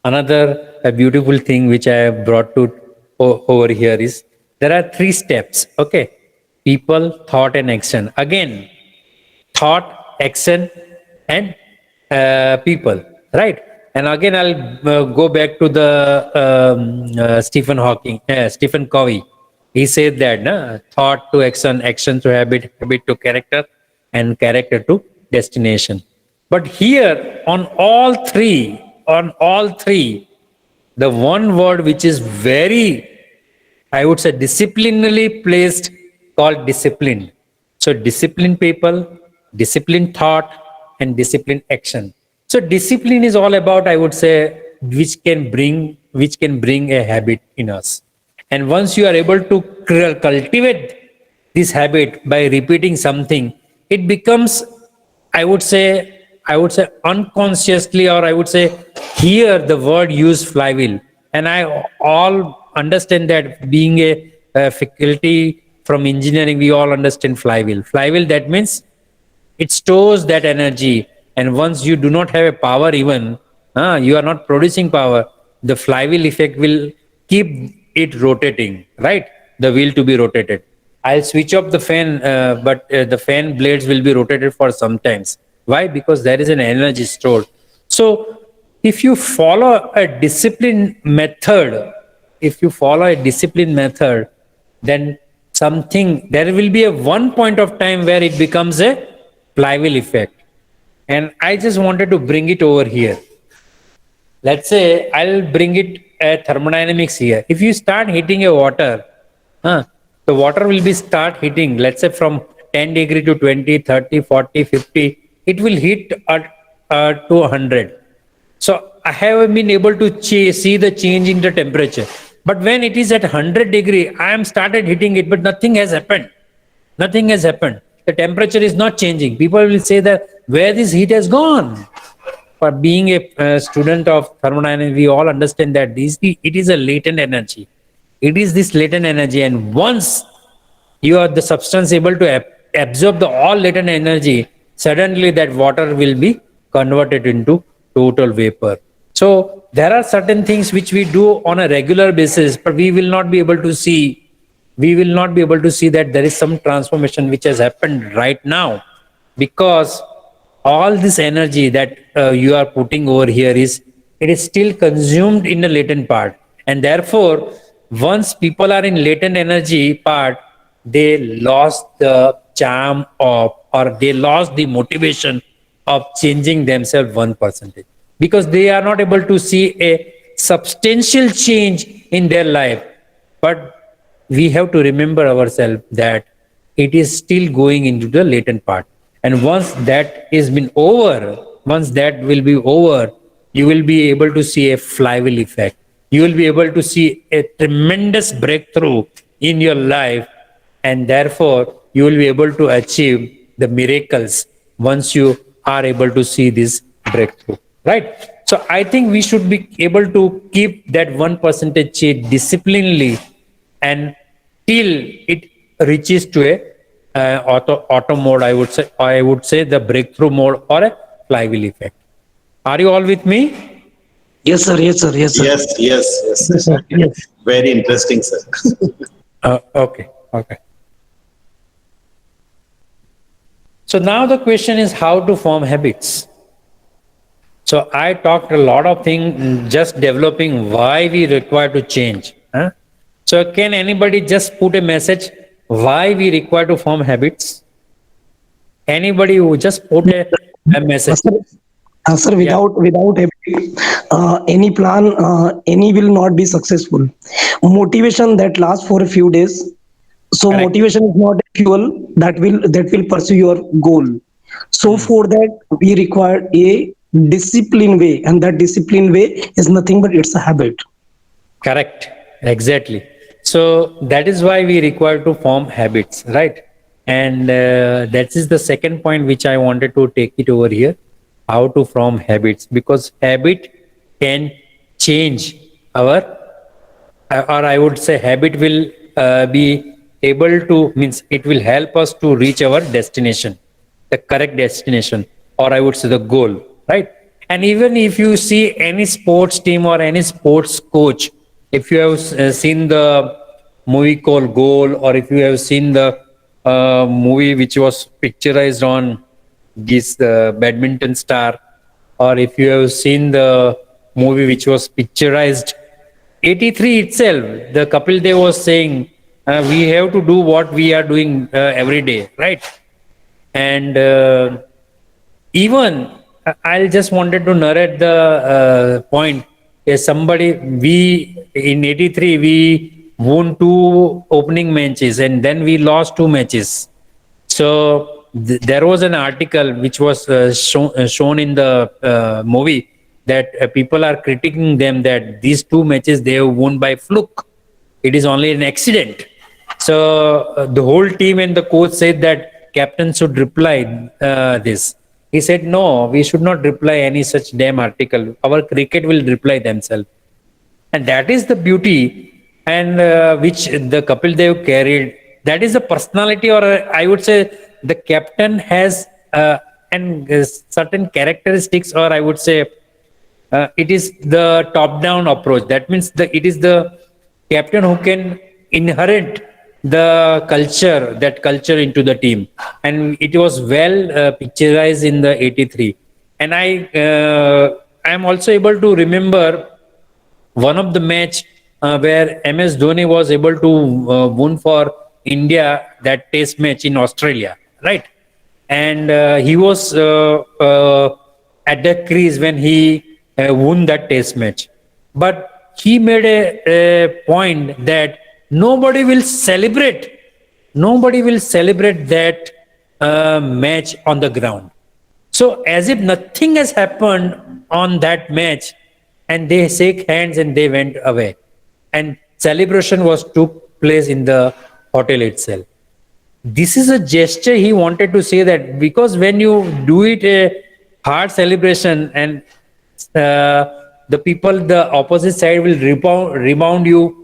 another a beautiful thing which I have brought to over here is, there are three steps. Okay, people, thought, and action. Again, thought, action, and people, right? And again, I'll go back to the Stephen Covey. He said that thought to action, action to habit, habit to character, and character to destination. But here, on all three, the one word which is very, I would say, disciplinarily placed, called discipline. So disciplined people, disciplined thought, and disciplined action. So discipline is all about, I would say, which can bring a habit in us. And once you are able to cultivate this habit by repeating something, it becomes, I would say unconsciously, or I would say, here the word use flywheel. And I all understand that, being a faculty from engineering, we all understand flywheel. Flywheel, that means it stores that energy. And once you do not have a power, even you are not producing power, the flywheel effect will keep it rotating, right? The wheel to be rotated. I'll switch off the fan, but the fan blades will be rotated for some times. Why? Because there is an energy stored. So if you follow a discipline method, then there will be a one point of time where it becomes a flywheel effect. And I just wanted to bring it over here. Let's say I'll bring it thermodynamics here. If you start heating a water, the water will be start heating, let's say from 10 degree to 20, 30, 40, 50, it will heat to 100. So I have been able to see the change in the temperature. But when it is at 100 degree, I am started hitting it, but nothing has happened. Nothing has happened. The temperature is not changing. People will say that, where this heat has gone? For being a student of thermodynamics, we all understand that it is a latent energy. It is this latent energy, and once you are the substance able to absorb the all latent energy, suddenly that water will be converted into total vapor. So there are certain things which we do on a regular basis, but we will not be able to see that there is some transformation which has happened right now, because all this energy that you are putting over here it is still consumed in the latent part. And therefore, once people are in latent energy part, they lost the charm of, or they lost the motivation of changing themselves 1%, because they are not able to see a substantial change in their life. But we have to remember ourselves that it is still going into the latent part. And once that will be over, you will be able to see a flywheel effect. You will be able to see a tremendous breakthrough in your life, and therefore you will be able to achieve the miracles once you are able to see this breakthrough, right? So I think we should be able to keep that 1% change disciplinedly, and till it reaches to a auto mode, I would say the breakthrough mode or a flywheel effect. Are you all with me? Yes, sir. Yes, sir. Yes, sir. Yes, yes, yes, Yes, sir. sir. Yes. Very interesting, sir. Okay, okay. So now the question is how to form habits. So I talked a lot of things just developing why we require to change. Huh? So can anybody just put a message why we require to form habits? Anybody who just put a message. Sir, sir, Yeah, without any plan, any will not be successful. Motivation that lasts for a few days. So correct. motivation is not a fuel that will pursue your goal. So Hmm. for that we require a discipline way, and that discipline way is nothing but it's a habit. Correct. Exactly. So that is why we require to form habits, right? And that is the second point which I wanted to take it over here. How to form habits, because habit can change our, or I would say habit will be able to, means it will help us to reach our destination, the correct destination, or I would say the goal, right? And even if you see any sports team or any sports coach, if you have seen the movie called Goal, or if you have seen the movie which was picturized on this badminton star, or if you have seen the movie which was picturized 83 itself, the Kapil Dev was saying, we have to do what we are doing every day, right? And even I'll just wanted to narrate the point. Somebody, we in 83, we won two opening matches and then we lost two matches. So there was an article which was shown in the movie that people are critiquing them that these two matches they have won by fluke. It is only an accident. So the whole team and the coach said that captain should reply this. He said, no, we should not reply any such damn article. Our cricket will reply themselves. And that is the beauty, and which the Kapil Dev carried. That is the personality, or I would say the captain has and certain characteristics, or I would say it is the top-down approach. That means it is the captain who can inherit the culture, that culture into the team, and it was well picturized in the 83. And I am also able to remember one of the match where MS Dhoni was able to win for India that test match in Australia, right? And he was at the crease when he won that test match. But he made a point that nobody will celebrate that match on the ground. So as if nothing has happened on that match, and they shake hands and they went away. And celebration was took place in the hotel itself. This is a gesture he wanted to say, that because when you do it a hard celebration, and the people, the opposite side will rebound you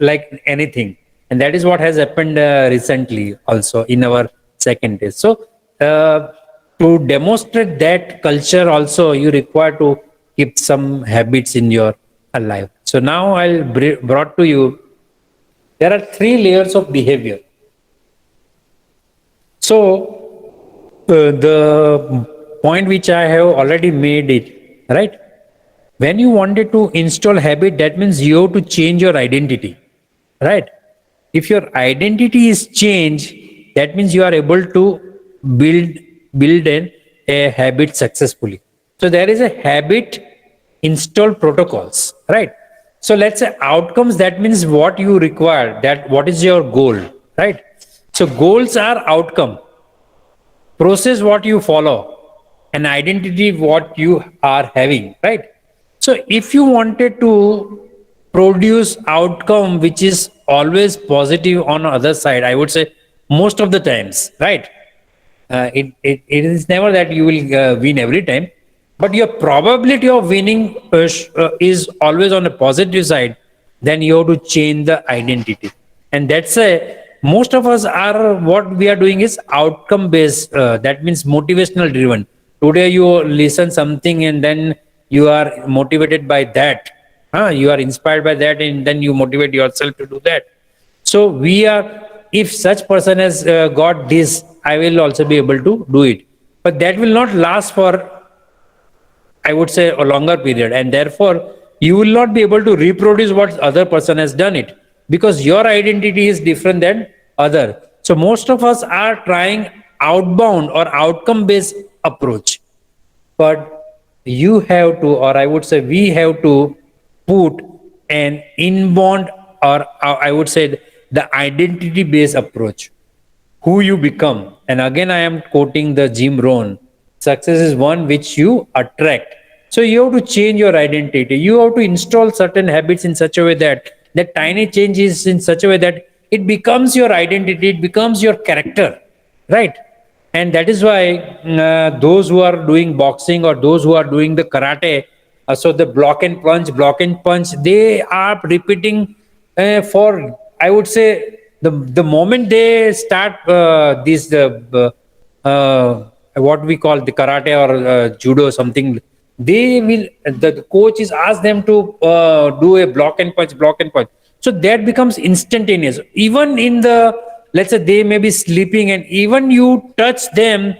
like anything. And that is what has happened recently also in our second test. So to demonstrate that culture also, you require to keep some habits in your life. So now I'll brought to you, there are three layers of behavior. So the point which I have already made it, right? When you wanted to install habit, that means you have to change your identity, right? If your identity is changed, that means you are able to build a habit successfully. So there is a habit install protocols, right? So let's say outcomes, that means what you require, that what is your goal, right? So goals are outcome, process what you follow, and identity what you are having, right? So if you wanted to produce outcome which is always positive on the other side, I would say most of the times, right? It is never that you will win every time, but your probability of winning is always on the positive side. Then you have to change the identity, and that's a, most of us are, what we are doing is outcome based, that means motivational driven. Today you listen something and then you are motivated by that. You are inspired by that and then you motivate yourself to do that. So we are, if such person has got this, I will also be able to do it. But that will not last for, I would say, a longer period, and therefore you will not be able to reproduce what other person has done it, because your identity is different than other. So most of us are trying outbound or outcome based approach, but you have to, or I would say we have to put an inbound, or I would say the identity based approach, who you become. And again, I am quoting the Jim Rohn, success is one which you attract. So you have to change your identity. You have to install certain habits in such a way that that tiny change is in such a way that it becomes your identity, it becomes your character, right? And that is why those who are doing boxing or those who are doing the karate, so the block and punch, they are repeating for, I would say, the moment they start this what we call the karate or judo something, they will, the coach is ask them to do a block and punch. So that becomes instantaneous. Even in the, let's say they may be sleeping and even you touch them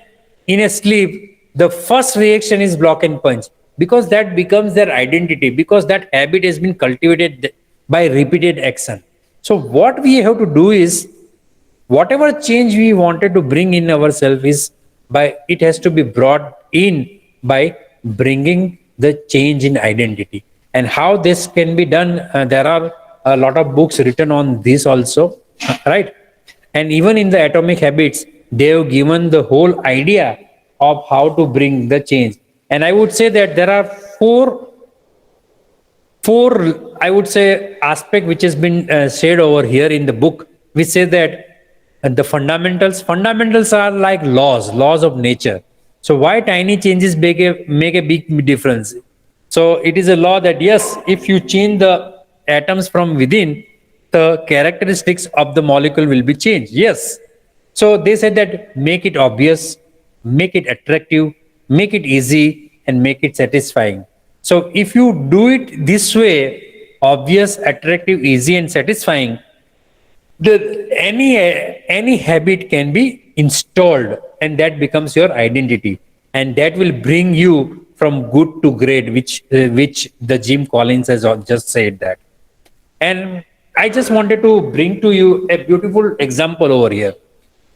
in a sleep, the first reaction is block and punch, because that becomes their identity, because that habit has been cultivated by repeated action. So what we have to do is, whatever change we wanted to bring in ourselves is by, it has to be brought in by bringing the change in identity. And how this can be done, there are a lot of books written on this also, right? And even in the Atomic Habits, they have given the whole idea of how to bring the change. And I would say that there are four, I would say, aspect which has been said over here in the book, which say that the fundamentals are like laws of nature. So why tiny changes make a big difference? So it is a law that yes, if you change the atoms from within, the characteristics of the molecule will be changed. Yes. So they said that make it obvious, make it attractive, make it easy, and make it satisfying. So if you do it this way, obvious, attractive, easy, and satisfying, any habit can be installed, and that becomes your identity, and that will bring you from good to great, which the Jim Collins has just said that. And I just wanted to bring to you a beautiful example over here.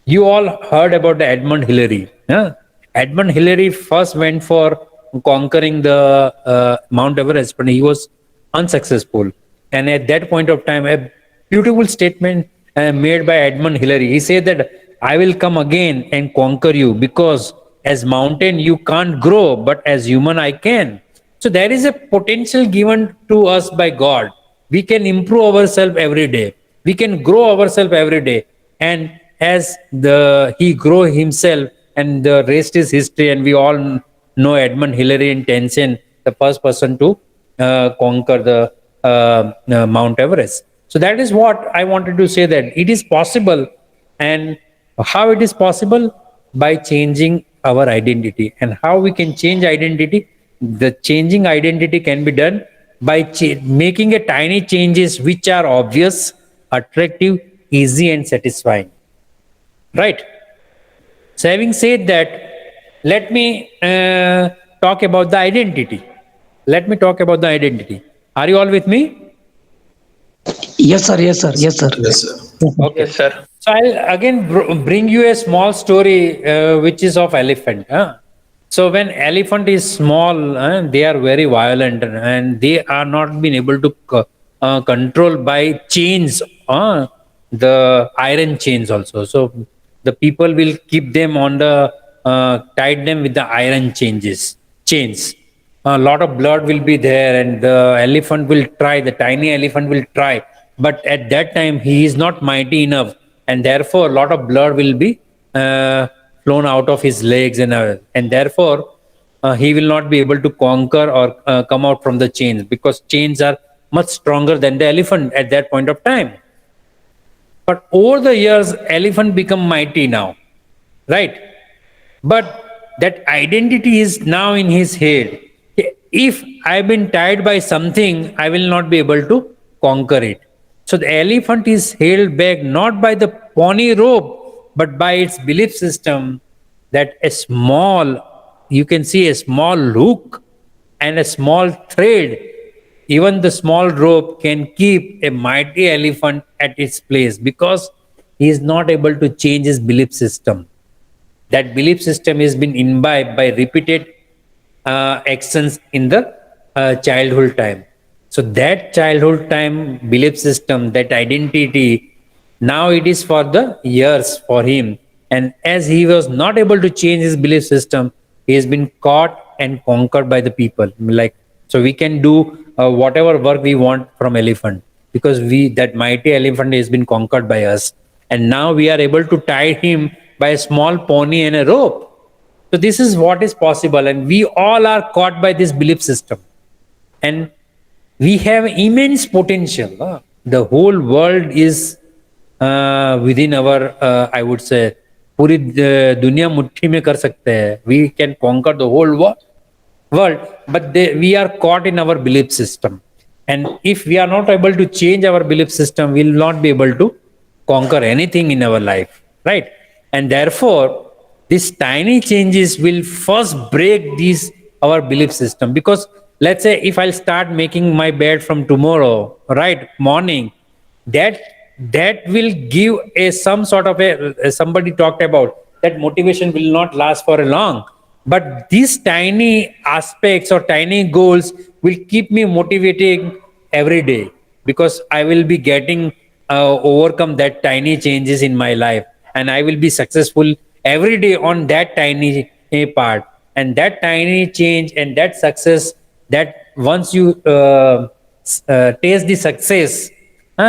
You all heard about the Edmund Hillary. Huh? Edmund Hillary first went for conquering the Mount Everest, but he was unsuccessful. And at that point of time, a beautiful statement made by Edmund Hillary. He said that I will come again and conquer you, because as mountain you can't grow, but as human I can. So there is a potential given to us by God. We can improve ourselves every day. We can grow ourselves every day. And as he grow himself, and the rest is history, and we all know Edmund Hillary in Tenzin, the first person to conquer the Mount Everest. So that is what I wanted to say, that it is possible. And how it is possible? By changing our identity. And how we can change identity? The changing identity can be done by making a tiny changes which are obvious, attractive, easy, and satisfying. Right? So having said that, let me talk about the identity. Let me talk about the identity. Are you all with me? Yes, sir. Yes, sir. Yes, sir. Yes, sir. Okay. Yes, sir. So I'll again bring you a small story which is of elephant. So when elephant is small, they are very violent and they are not being able to control by chains, the iron chains also. So the people will keep them on the tied them with the iron chains. A lot of blood will be there, and the elephant will try. The tiny elephant will try, but at that time he is not mighty enough, and therefore a lot of blood will be flown out of his legs, and therefore he will not be able to conquer or come out from the chains, because chains are much stronger than the elephant at that point of time. But over the years, elephant become mighty now, right? But that identity is now in his head. If I've been tied by something, I will not be able to conquer it. So the elephant is held back not by the pony rope, but by its belief system that a small, you can see a small hook and a small thread, even the small rope can keep a mighty elephant at its place because he is not able to change his belief system. That belief system has been imbibed by repeated actions in the childhood time. So that childhood time belief system, that identity, now it is for the years for him. And as he was not able to change his belief system, he has been caught and conquered by the people. Like, so we can do whatever work we want from elephant because that mighty elephant has been conquered by us. And now we are able to tie him by a small pony and a rope. So this is what is possible, and we all are caught by this belief system, and we have immense potential. The whole world is within our, I would say, पूरी दुनिया मुट्ठी में कर सकते हैं. We can conquer the whole world, but we are caught in our belief system, and if we are not able to change our belief system, we will not be able to conquer anything in our life, right? And therefore these tiny changes will first break these our belief system, because let's say if I'll start making my bed from tomorrow, right, morning, that will give some sort of somebody talked about that motivation will not last for a long, but these tiny aspects or tiny goals will keep me motivating every day, because I will be getting overcome that tiny changes in my life, and I will be successful every day on that tiny part. And that tiny change and that success, that once you taste the success,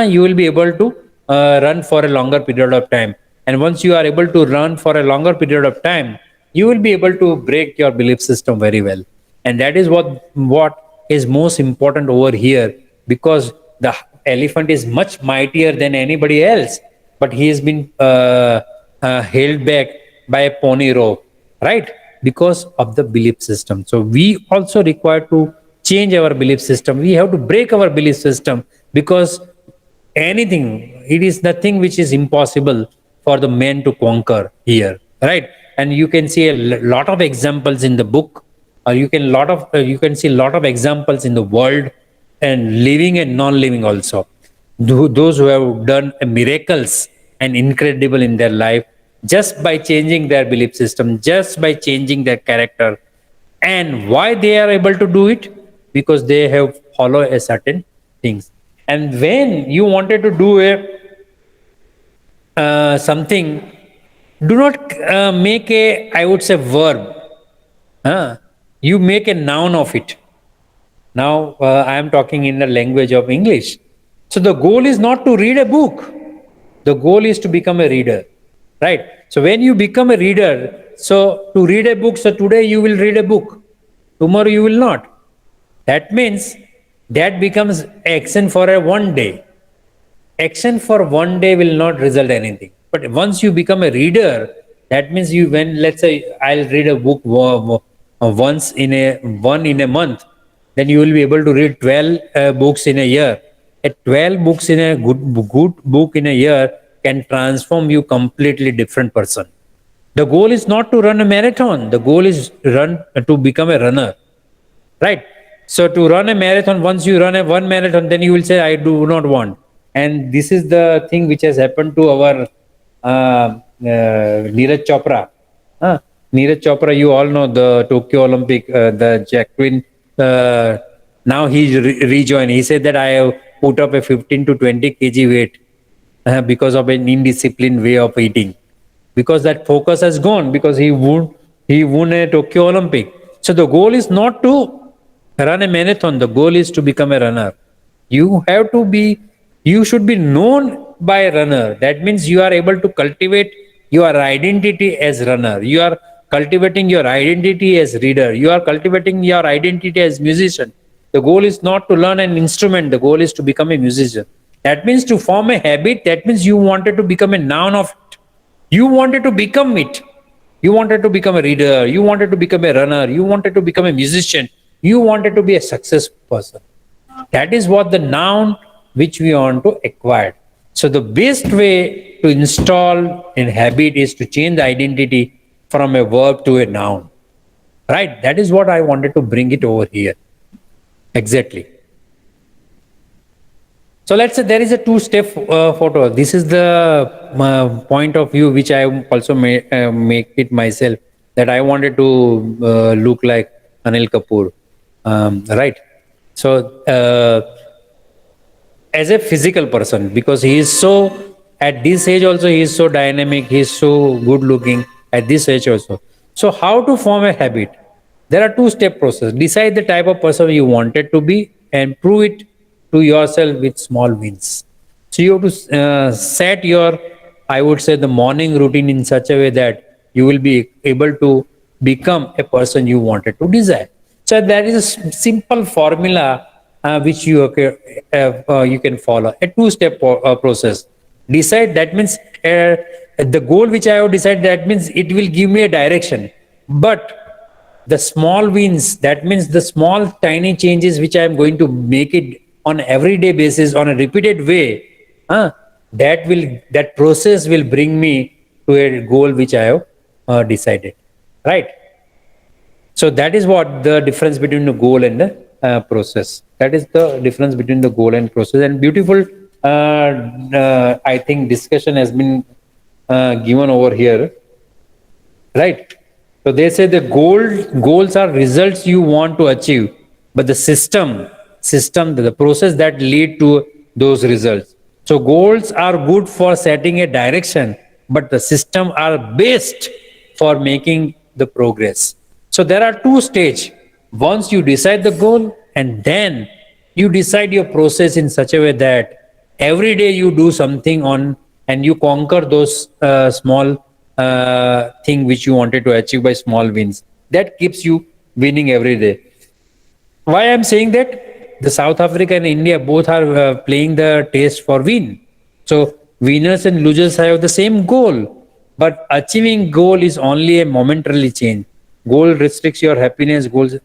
you will be able to run for a longer period of time. And once you are able to run for a longer period of time, you will be able to break your belief system very well. And that is what is most important over here, because the elephant is much mightier than anybody else, but he has been held back by a pony rope, right? Because of the belief system. So we also require to change our belief system. We have to break our belief system, because it is nothing which is impossible for the man to conquer here, right? And you can see a lot of examples in the book, or you can see a lot of examples in the world, and living and non-living also. Those who have done miracles and incredible in their life, just by changing their belief system, just by changing their character. And why they are able to do it? Because they have followed a certain things. And when you wanted to do something, do not make I would say, verb. You make a noun of it. Now I am talking in the language of English. So the goal is not to read a book. The goal is to become a reader, right? So when you become a reader, so to read a book, so today you will read a book, tomorrow you will not. That means that becomes action for a one day. Action for one day will not result anything. But once you become a reader, that means when let's say I'll read a book once in a month, then you will be able to read 12 books in a year. 12 books in a good book in a year can transform you completely different person. The goal is not to run a marathon. The goal is to become a runner, right? So to run a marathon, once you run one marathon, then you will say, I do not want. And this is the thing which has happened to our Neeraj Chopra. Neeraj Chopra, you all know the Tokyo Olympic, the Jacqueline. Now he rejoined. He said that I have put up a 15 to 20 kg weight because of an indisciplined way of eating. Because that focus has gone, because he won a Tokyo Olympic. So the goal is not to run a marathon. The goal is to become a runner. You should be known by a runner. That means you are able to cultivate your identity as runner. You are cultivating your identity as reader. You are cultivating your identity as musician. The goal is not to learn an instrument. The goal is to become a musician. That means to form a habit. That means you wanted to become a noun of it. You wanted to become it. You wanted to become a reader. You wanted to become a runner. You wanted to become a musician. You wanted to be a successful person. That is what the noun which we want to acquire. So the best way to install a habit is to change the identity from a verb to a noun. Right? That is what I wanted to bring it over here. Exactly. So let's say there is a two-step photo. This is the point of view which I also make it myself, that I wanted to look like Anil Kapoor, right? So as a physical person, because he is so, at this age also he is so dynamic, he is so good looking at this age also. So how to form a habit? There are two-step process. Decide the type of person you wanted to be and prove it to yourself with small wins. So you have to set your, I would say, the morning routine in such a way that you will be able to become a person you wanted to desire. So there is a simple formula which you can follow. A two-step process. Decide, that means the goal which I have decided, that means it will give me a direction. But the small wins, that means the small tiny changes which I am going to make it on everyday basis, on a repeated way, that process will bring me to a goal which I have decided, right? So that is what the difference between the goal and the process. That is the difference between the goal and process. And beautiful, I think, discussion has been given over here, right? So they say the goals are results you want to achieve, but the system, the process that lead to those results. So goals are good for setting a direction, but the system are best for making the progress. So there are two stages. Once you decide the goal, and then you decide your process in such a way that every day you do something on, and you conquer those small thing which you wanted to achieve by small wins. That keeps you winning every day. Why I'm saying that? The South Africa and India both are playing the taste for win. So winners and losers have the same goal, but achieving goal is only a momentarily change. Goal restricts your happiness. Goals,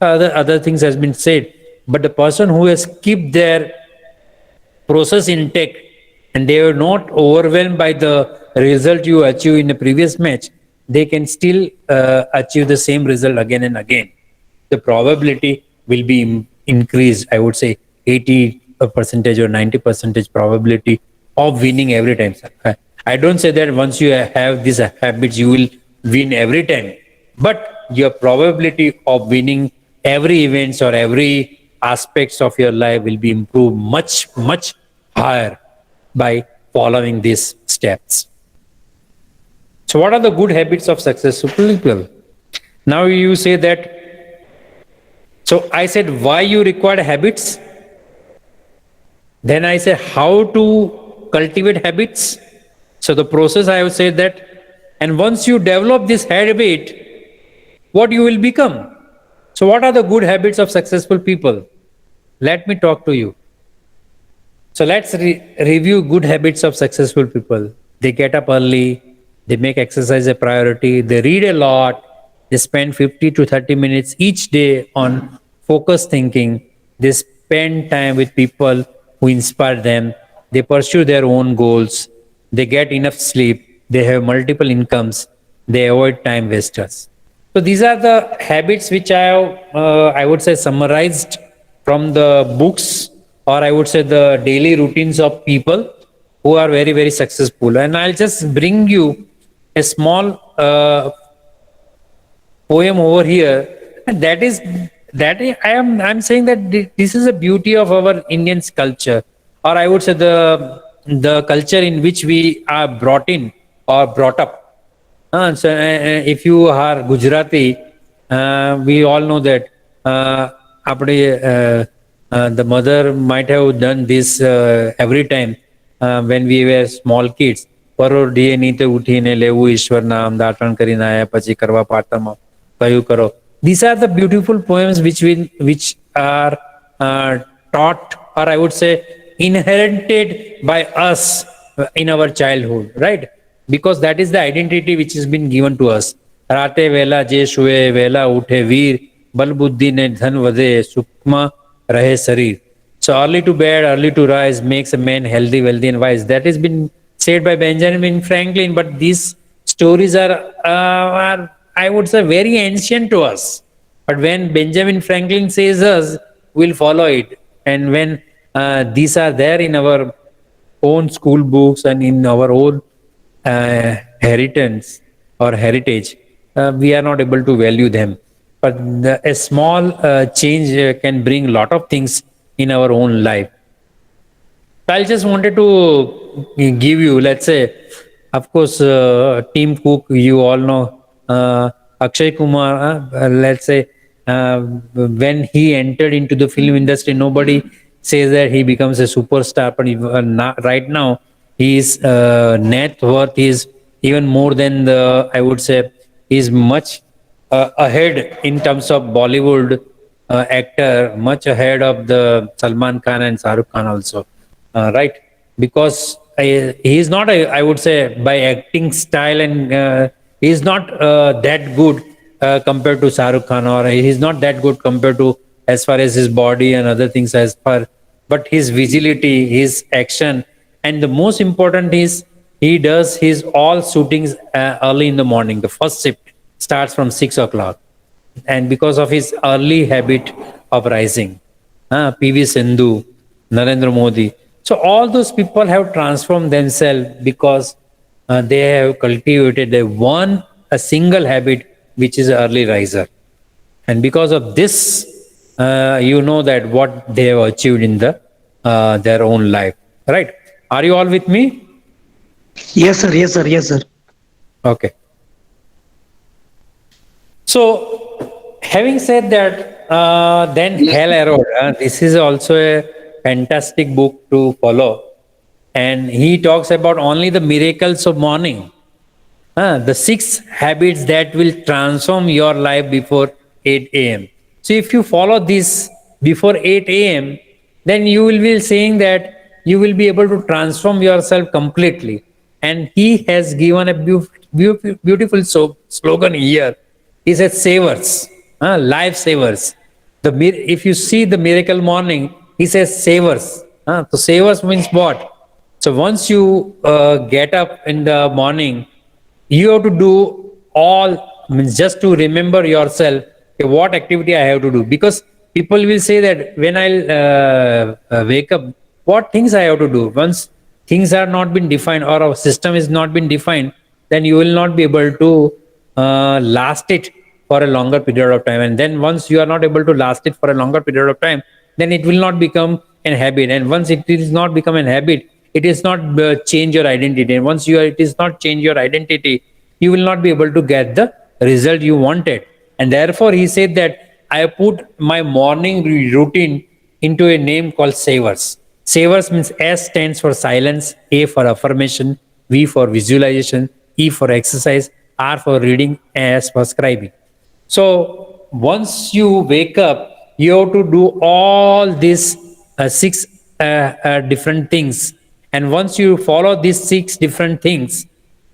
other things has been said, but the person who has kept their process intact and they are not overwhelmed by the result you achieve in the previous match, they can still achieve the same result again and again. The probability will be increased, I would say 80% or 90% probability of winning every time. I don't say that once you have these habits you will win every time, but your probability of winning every events or every aspects of your life will be improved much higher by following these steps. So what are the good habits of successful people? Now you say that, so I said why you require habits. Then I say how to cultivate habits. So the process I have said that, and once you develop this habit, what you will become. So what are the good habits of successful people? Let me talk to you. So let's review good habits of successful people. They get up early, they make exercise a priority, they read a lot, they spend 50 to 30 minutes each day on focused thinking, they spend time with people who inspire them, they pursue their own goals, they get enough sleep, they have multiple incomes, they avoid time wasters. So these are the habits which I have, I would say, summarized from the books, or I would say the daily routines of people who are very successful. And I'll just bring you a small poem over here, and I'm saying that this is a beauty of our Indian culture, or I would say the culture in which we are brought in or brought up. So if you are Gujarati, we all know that the mother might have done this every time when we were small kids. પરોઢીએ નીતે ઉઠીને લેવું ઈશ્વર નામ, દાટણ કરીને આયા પછી કરવા પાટણમાં કયું કરો. These are the beautiful poems which are taught, or I would say inherited by us in our childhood, right? Because that is the identity which has been given to us. રાતે વહેલા જે શુએ વહેલા ઉઠે વીર બલબુદ્ધિ ને ધન વધે સુખમાં રહે શરીર. So early to bed, early to rise makes a man healthy, wealthy, and wise. That has been said by Benjamin Franklin. But these stories are, I would say, very ancient to us. But when Benjamin Franklin says us, we'll follow it. And when these are there in our own school books and in our own inheritance or heritage, we are not able to value them. But a small change can bring a lot of things in our own life. I just wanted to give you, let's say, of course, Tim Cook, you all know, Akshay Kumar, let's say, when he entered into the film industry, nobody says that he becomes a superstar, but right now, his net worth is even more than I would say, is much ahead in terms of Bollywood actor, much ahead of the Salman Khan and Shahrukh Khan also, right? Because he is not, I would say, by acting style, and he is not that good compared to Shahrukh Khan, or he is not that good compared to as far as his body and other things as far, but his vigility, his action, and the most important is he does his all shootings early in the morning. The first shift starts from 6 o'clock. And because of his early habit of rising, PV Sindhu, Narendra Modi, so all those people have transformed themselves because they have cultivated a single habit, which is early riser. And because of this, you know that what they have achieved in their own life, right? Are you all with me? Yes, sir. Yes, sir. Yes, sir. Okay. So, having said that, then Hell Arrow, this is also a fantastic book to follow. And he talks about only the miracles of morning. The 6 habits that will transform your life before 8 a.m. So, if you follow this before 8 a.m., then you will be saying that you will be able to transform yourself completely. And he has given a beautiful slogan here. He says, savers, life savers. If you see the miracle morning, he says savers. So savers means what? So once you get up in the morning, you have to do all, means just to remember yourself, okay, what activity I have to do. Because people will say that when I'll wake up, what things I have to do. Once things are not been defined or our system is not been defined, then you will not be able to last it for a longer period of time. And then once you are not able to last it for a longer period of time, then it will not become a habit. And once it is not become a habit, it is not change your identity. And once it is not change your identity, you will not be able to get the result you wanted. And therefore he said that I put my morning routine into a name called savers. Savers means S stands for silence, A for affirmation, V for visualization, E for exercise, R for reading, S for scribing. So once you wake up, you have to do all these 6 different things. And once you follow these 6 different things,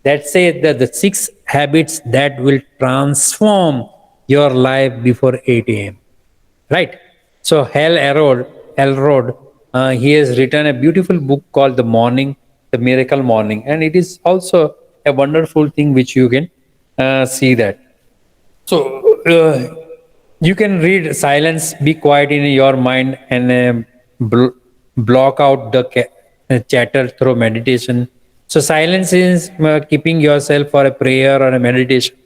let's say that the 6 habits that will transform your life before 8 a.m. Right? So Hal Elrod, he has written a beautiful book called The Morning, The Miracle Morning. And it is also a wonderful thing which you can see that. So you can read silence, be quiet in your mind, and block out the chatter through meditation. So silence is keeping yourself for a prayer or a meditation,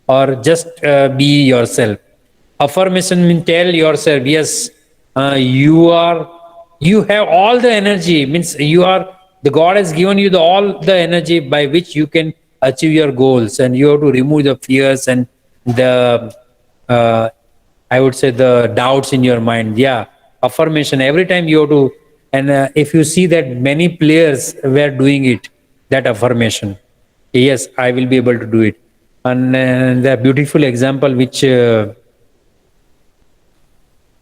or just be yourself. Affirmation means tell yourself, yes, you have all the energy, means the God has given you all the energy by which you can achieve your goals, and you have to remove the fears and the I would say the doubts in your mind. Yeah, affirmation every time you have to. And if you see that many players were doing it, that affirmation, yes, I will be able to do it. And the beautiful example which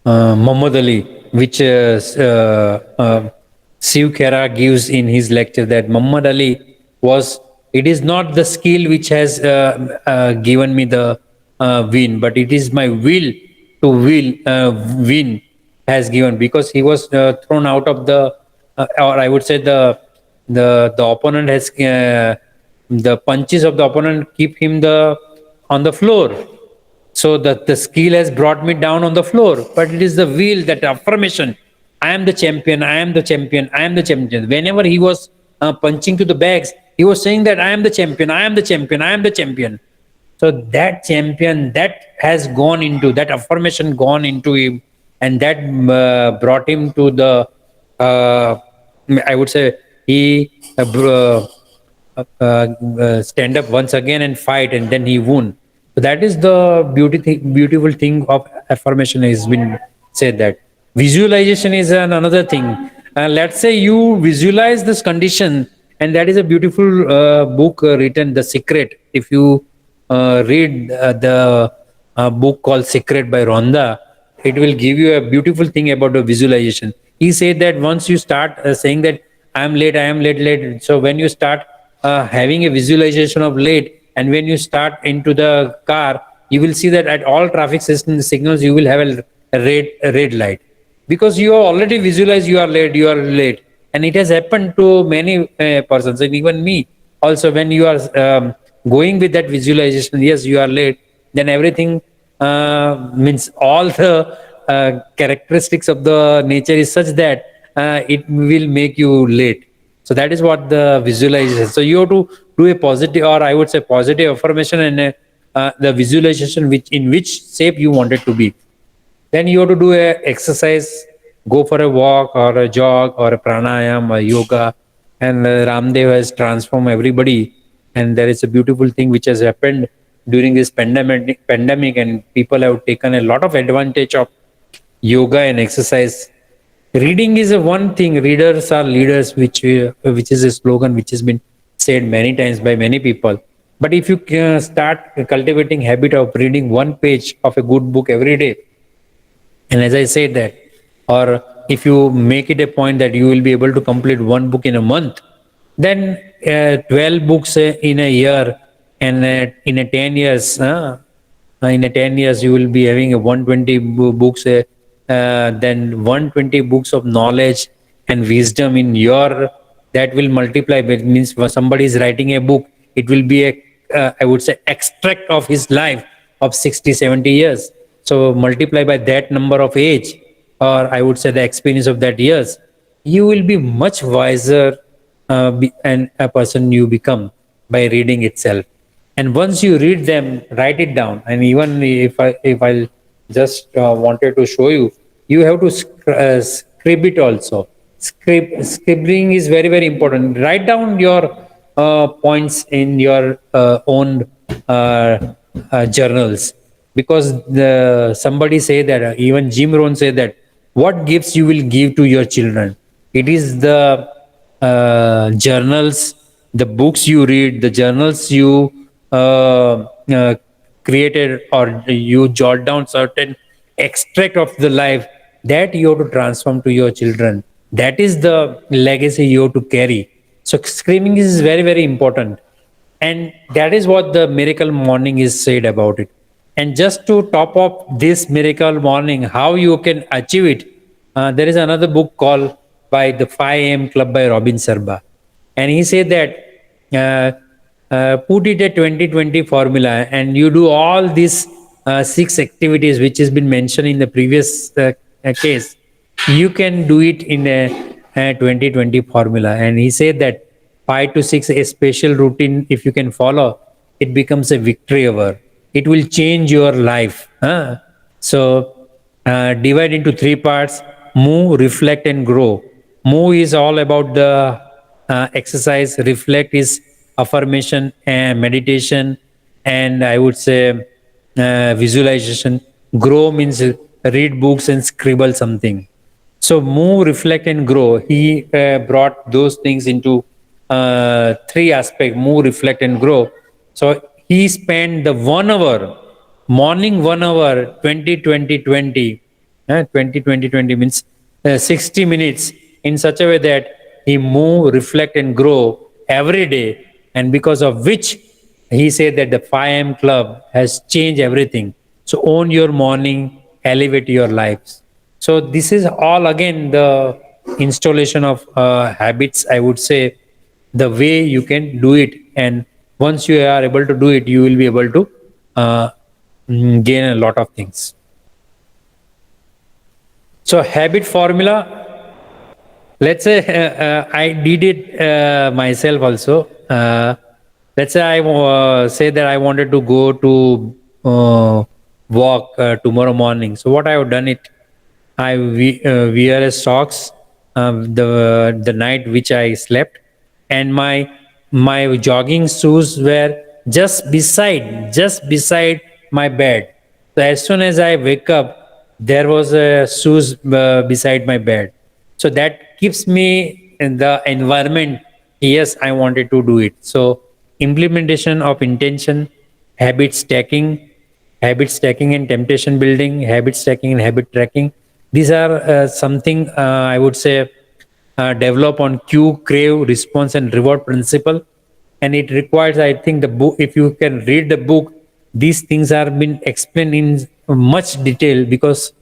Muhammad Ali, which Shiv Khera gives in his lecture, that Muhammad Ali was It is not the skill which has given me the win, but it is my will to win has given, because he was thrown out of the, or I would say the opponent has the punches of the opponent keep him the on the floor. So the skill has brought me down on the floor, but it is the will, that affirmation. I am the champion. I am the champion. I am the champion. Whenever he was punching to the bags, he was saying that I am the champion. I am the champion. I am the champion. So that champion, that has gone into that affirmation, gone into him, and that brought him to the. I would say he stand up once again and fight, and then he won. So that is the beautiful thing of affirmation has been said. That visualization is another thing. Let's say you visualize this condition, and that is a beautiful book written, The Secret. If you read the book called Secret by Rhonda, it will give you a beautiful thing about the visualization. He said that once you start saying that I am late. So when you start having a visualization of late, and when you start into the car, you will see that at all traffic signals you will have a red light, because you have already visualized you are late. And it has happened to many persons, and even me also. When you are going with that visualization, yes, you are late, then everything means all the characteristics of the nature is such that it will make you late. So that is what the visualization. So you have to do a positive, or I would say positive affirmation, and the visualization in which shape you want it to be. Then you have to do a exercise, go for a walk or a jog or a pranayam or yoga. And Ramdev has transformed everybody. And there is a beautiful thing which has happened during this pandemic, and people have taken a lot of advantage of yoga and exercise. Reading is a one thing. Readers are leaders, which is a slogan which has been said many times by many people. But if you start cultivating habit of reading one page of a good book every day, and as I said that, or if you make it a point that you will be able to complete one book in a month, then 12 books in a year, and in a 10 years, in a 10 years you will be having a 120 books, then 120 books of knowledge and wisdom in your, that will multiply. It means when somebody is writing a book, it will be a I would say extract of his life of 60-70 years. So multiply by that number of age, or I would say the experience of that years, you will be much wiser, and a person you become by reading itself. And once you read them, write it down. And even if I'll just wanted to show you, you have to scribble it also. Scribbling is very important. Write down your points in your own journals, because somebody say that, even Jim Rohn said that, what gifts you will give to your children? It is the journals, the books you read, the journals you created, or you jot down certain extract of the life, that you have to transform to your children. That is the legacy you have to carry. So screaming is very important. And that is what the miracle morning is said about it. And just to top up this miracle morning, how you can achieve it, there is another book called by the 5 a.m. Club by Robin Sharma. And he said that put it a 20-20 formula, and you do all these 6 activities which has been mentioned in the previous case. You can do it in a 20-20 formula. And he said that 5 to 6, a special routine, if you can follow, it becomes a victory hour. It will change your life. So divide into 3 parts: move, reflect, and grow. Move is all about the exercise. Reflect is affirmation and meditation, and I would say visualization. Grow means read books and scribble something. So move, reflect, and grow. He brought those things into 3 aspects: move, reflect, and grow. So he spent the 1 hour, morning 1 hour, 20-20-20. 20-20-20 means 60 minutes, in such a way that he move, reflect, and grow every day. and because of which he said that the 5 a.m. club has changed everything. So own your morning, elevate your lives. So this is all again the installation of habits, I would say, the way you can do it. And once you are able to do it, you will be able to gain a lot of things. So habit formula, let's say I did it myself also. Let's say I say that I wanted to go to walk tomorrow morning. So what I have done it, I wear a socks the night which I slept, and my jogging shoes were just beside my bed. So as soon as I wake up, there was a shoes beside my bed. So that keeps me in the environment. Yes, I wanted to do it. So implementation of intention, habit stacking, and temptation building, habit stacking and habit tracking. These are something I would say develop on cue, crave, response, and reward principle. And it requires, I think, the book. If you can read the book, these things are been explained in much detail, because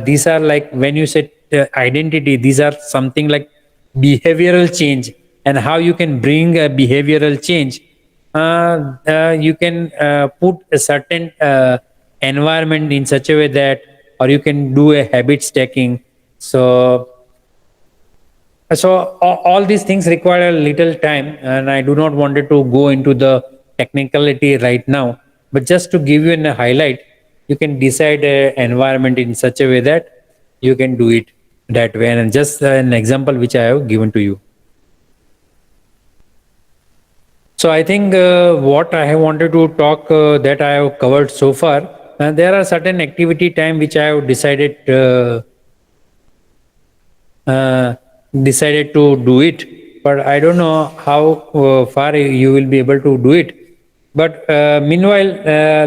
these are like when you said identity. These are something like behavioral change, and how you can bring a behavioral change. You can put a certain environment in such a way that, or you can do a habit stacking. So all these things require a little time, and I do not wanted to go into the technicality right now. But just to give you a highlight, you can decide a environment in such a way that you can do it that way. And just an example which I have given to you. So I think what I have wanted to talk that I have covered so far. There are certain activity time which I have decided to do it, but I don't know how far you will be able to do it. But meanwhile,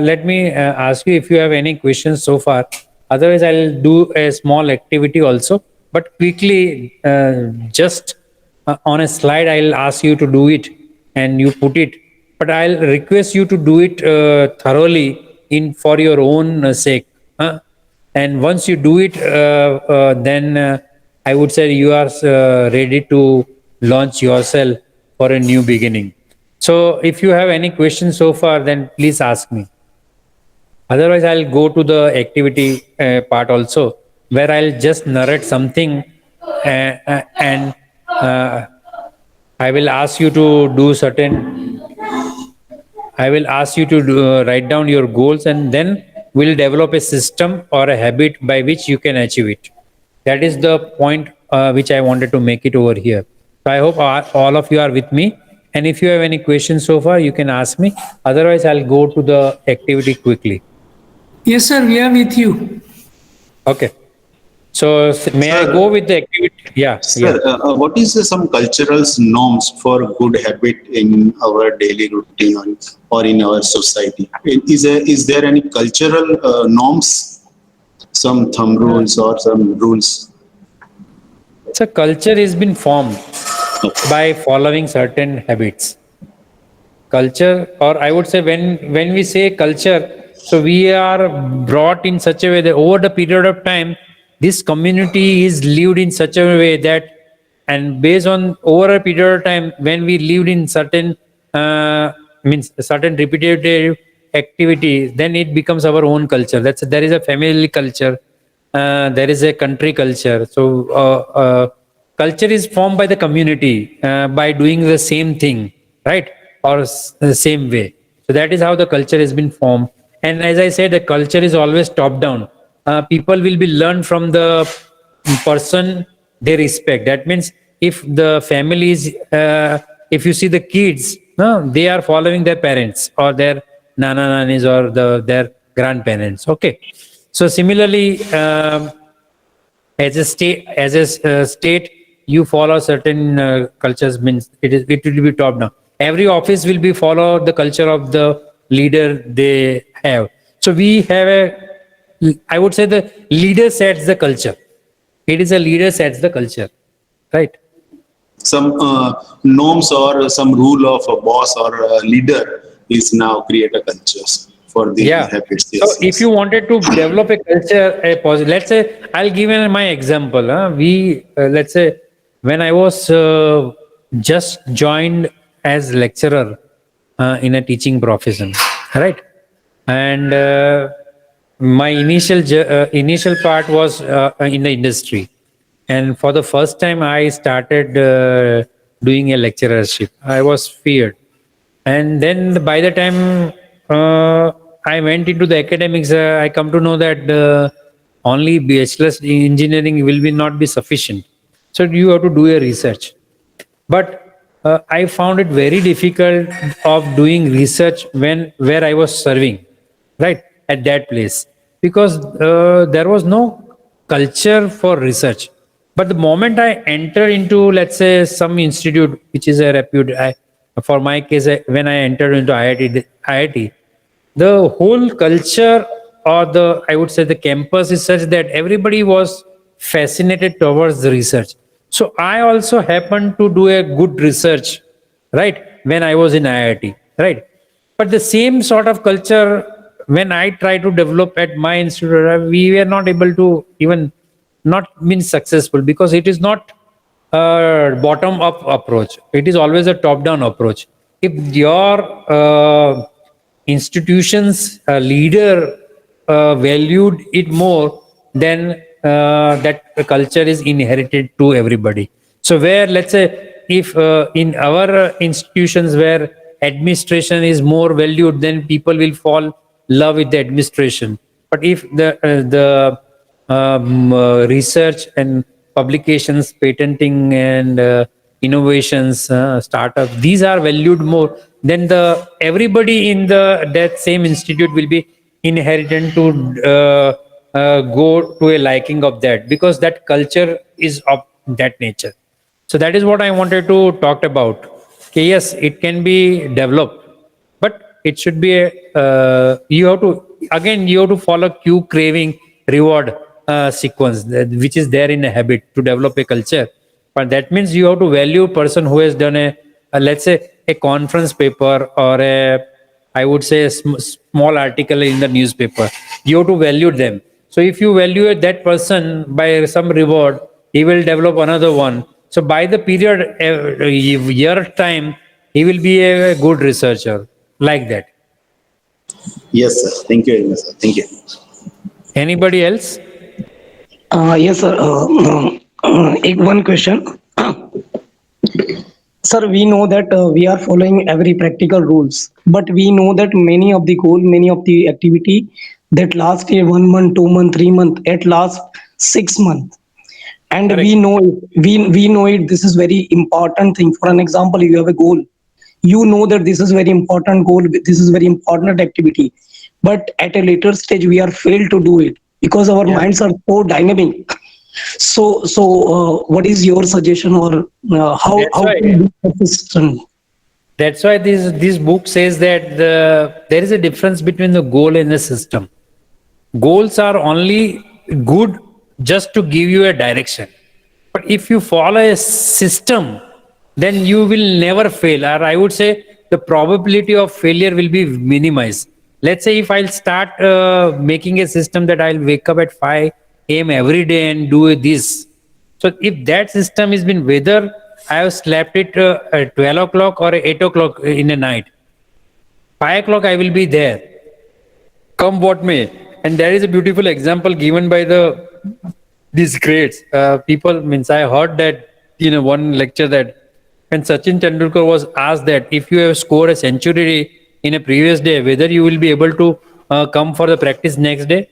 let me ask you if you have any questions so far. Otherwise, I'll do a small activity also. But quickly, just on a slide, I'll ask you to do it, and you put it. But I'll request you to do it thoroughly for your own sake. And once you do it, then I would say you are ready to launch yourself for a new beginning. So if you have any questions so far, then please ask me. Otherwise, I'll go to the activity part also, where I'll just narrate something and I will ask you to do certain. I will ask you to write down your goals, and then we'll develop a system or a habit by which you can achieve it. That is the point which I wanted to make it over here. So I hope all of you are with me. And if you have any questions so far, you can ask me. Otherwise, I'll go to the activity quickly. Yes, sir, we are with you. Okay. So may I Sir. go with the activity? Yeah. Sir, what is some cultural norms for good habit in our daily routine or in our society? Is there any cultural norms, some thumb rules or some rules? So culture has been formed by following certain habits. Culture, or I would say when we say culture, so we are brought in such a way that over the period of time, this community is lived in such a way that, and based on over a period of time, when we lived in certain means certain repetitive activity, then it becomes our own culture. There is a family culture, there is a country culture. So culture is formed by the community by doing the same thing, right? Or the same way. So that is how the culture has been formed. And as I said, the culture is always top down. People will be learned from the person they respect. That means if the families, if you see the kids, no, they are following their parents or their nana nanis or their grandparents. Okay. So similarly, as a state, you follow certain cultures. Means it will be top down. Every office will be follow the culture of the leader they have. So we have I would say the leader sets the culture. It is a leader sets the culture, right? some norms or some rule of a boss or a leader is now create a culture for the Yeah. habits. So Yes, if yes. you wanted to develop a culture, a positive, let's say, I'll give you my example. Let's say, when I was just joined as lecturer in a teaching profession, right? And my initial part was in the industry, and for the first time, I started doing a lecturership. I was feared, and then by the time uh, I went into the academics, I come to know that only bachelor's in engineering will be not be sufficient, so you have to do a research. But I found it very difficult of doing research when where I was serving, right, at that place, because there was no culture for research. But the moment I enter into, let's say, some institute which is a for my case, when I entered into IIT, the whole culture, or the, I would say, the campus is such that everybody was fascinated towards the research. So I also happened to do a good research, right, when I was in IIT, right? But the same sort of culture, when I try to develop at my institute, we were not able to even not been successful, because it is not a bottom up approach, it is always a top down approach. If your institution's leader valued it more, then that culture is inherited to everybody. So where, let's say, if in our institutions where administration is more valued, then people will fall love with the administration. But if the research and publications, patenting, and innovations, startup, these are valued more, then the everybody in the that same institute will be inherited to go to a liking of that, because that culture is of that nature. So that is what I wanted to talk about. Okay, yes, it can be developed, but it should be a, you have to, again, you have to follow cue, craving, reward sequence, which is there in a habit to develop a culture. But that means you have to value person who has done a, let's say, a conference paper, or a, I would say, a small article in the newspaper. You have to value them. So if you value that person by some reward, he will develop another one. So by the period, year time, he will be a good researcher, like that. Yes, sir. Thank you very much, sir. Thank you. Anybody else? Yes, sir. One question. Sir, we know that we are following every practical rules, but we know that many of the activity that last year 1 month, 2 month, 3 month, at last 6 months, and Correct. we know it. This is very important thing. For an example, you have a goal. You know that this is very important goal. This is very important activity, but at a later stage we are failed to do it because our Yeah. minds are so dynamic. What is your suggestion, or That's how why. to be consistent? That's why this book says that there is a difference between the goal and the system. Goals are only good just to give you a direction. But if you follow a system, then you will never fail. Or I would say the probability of failure will be minimized. Let's say if I'll start making a system that I'll wake up at 5 a.m. every day and do this. So if that system has been, whether I have slept it at 12 o'clock or 8 o'clock in the night, 5 o'clock I will be there, come what may. And there is a beautiful example given by the these greats. People, means, I heard that in one lecture, that when Sachin Tendulkar was asked that if you have scored a century in a previous day, whether you will be able to come for the practice next day,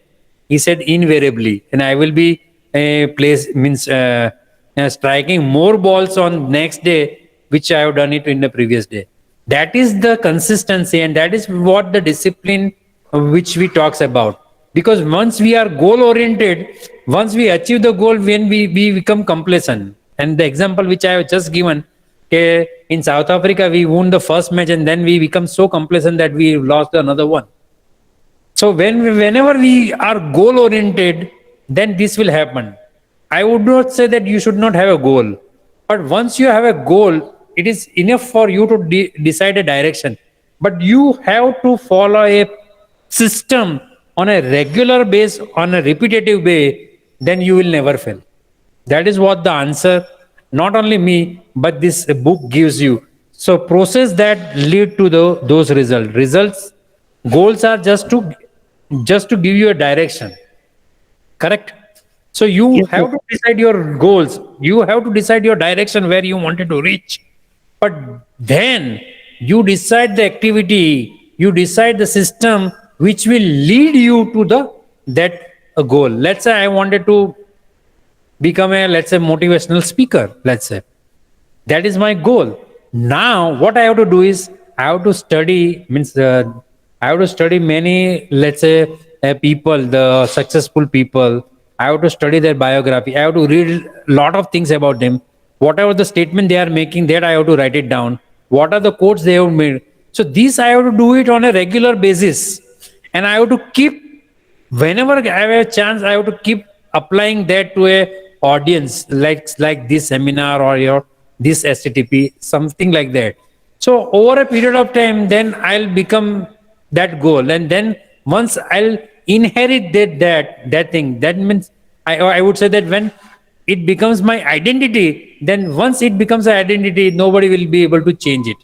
he said invariably, and I will be place, means, striking more balls on next day which I have done it in the previous day. That is the consistency, and that is what the discipline which we talks about. Because once we are goal oriented, once we achieve the goal, when we become complacent. And the example which I have just given, in South Africa we won the first match, and then we become so complacent that we lost another one. So whenever we are goal oriented, then this will happen. I would not say that you should not have a goal, But once you have a goal, it is enough for you to decide a direction. But you have to follow a system on a regular base, on a repetitive way, then you will never fail. That is what the answer, not only me, but this book gives you. So process that lead to those results. Results, goals are just to give you a direction. Correct? So you Yes, have sir. to decide your goals. You have to decide your direction where you wanted to reach. But then you decide the activity, you decide the system which will lead you to that goal. Let's say I wanted to become a, let's say, motivational speaker, let's say. That is my goal. Now what I have to do is I have to study, means I have to study many, let's say, people, the successful people. I have to study their biography. I have to read a lot of things about them. Whatever the statement they are making, that I have to write it down. What are the quotes they have made? So this I have to do it on a regular basis, and I have to keep, whenever I have a chance, I have to keep applying that to a audience, like this seminar or your this STTP, something like that. So over a period of time, then I'll become that goal, and then once I'll inherit that thing, that means I would say that when it becomes my identity, then once it becomes an identity, nobody will be able to change it.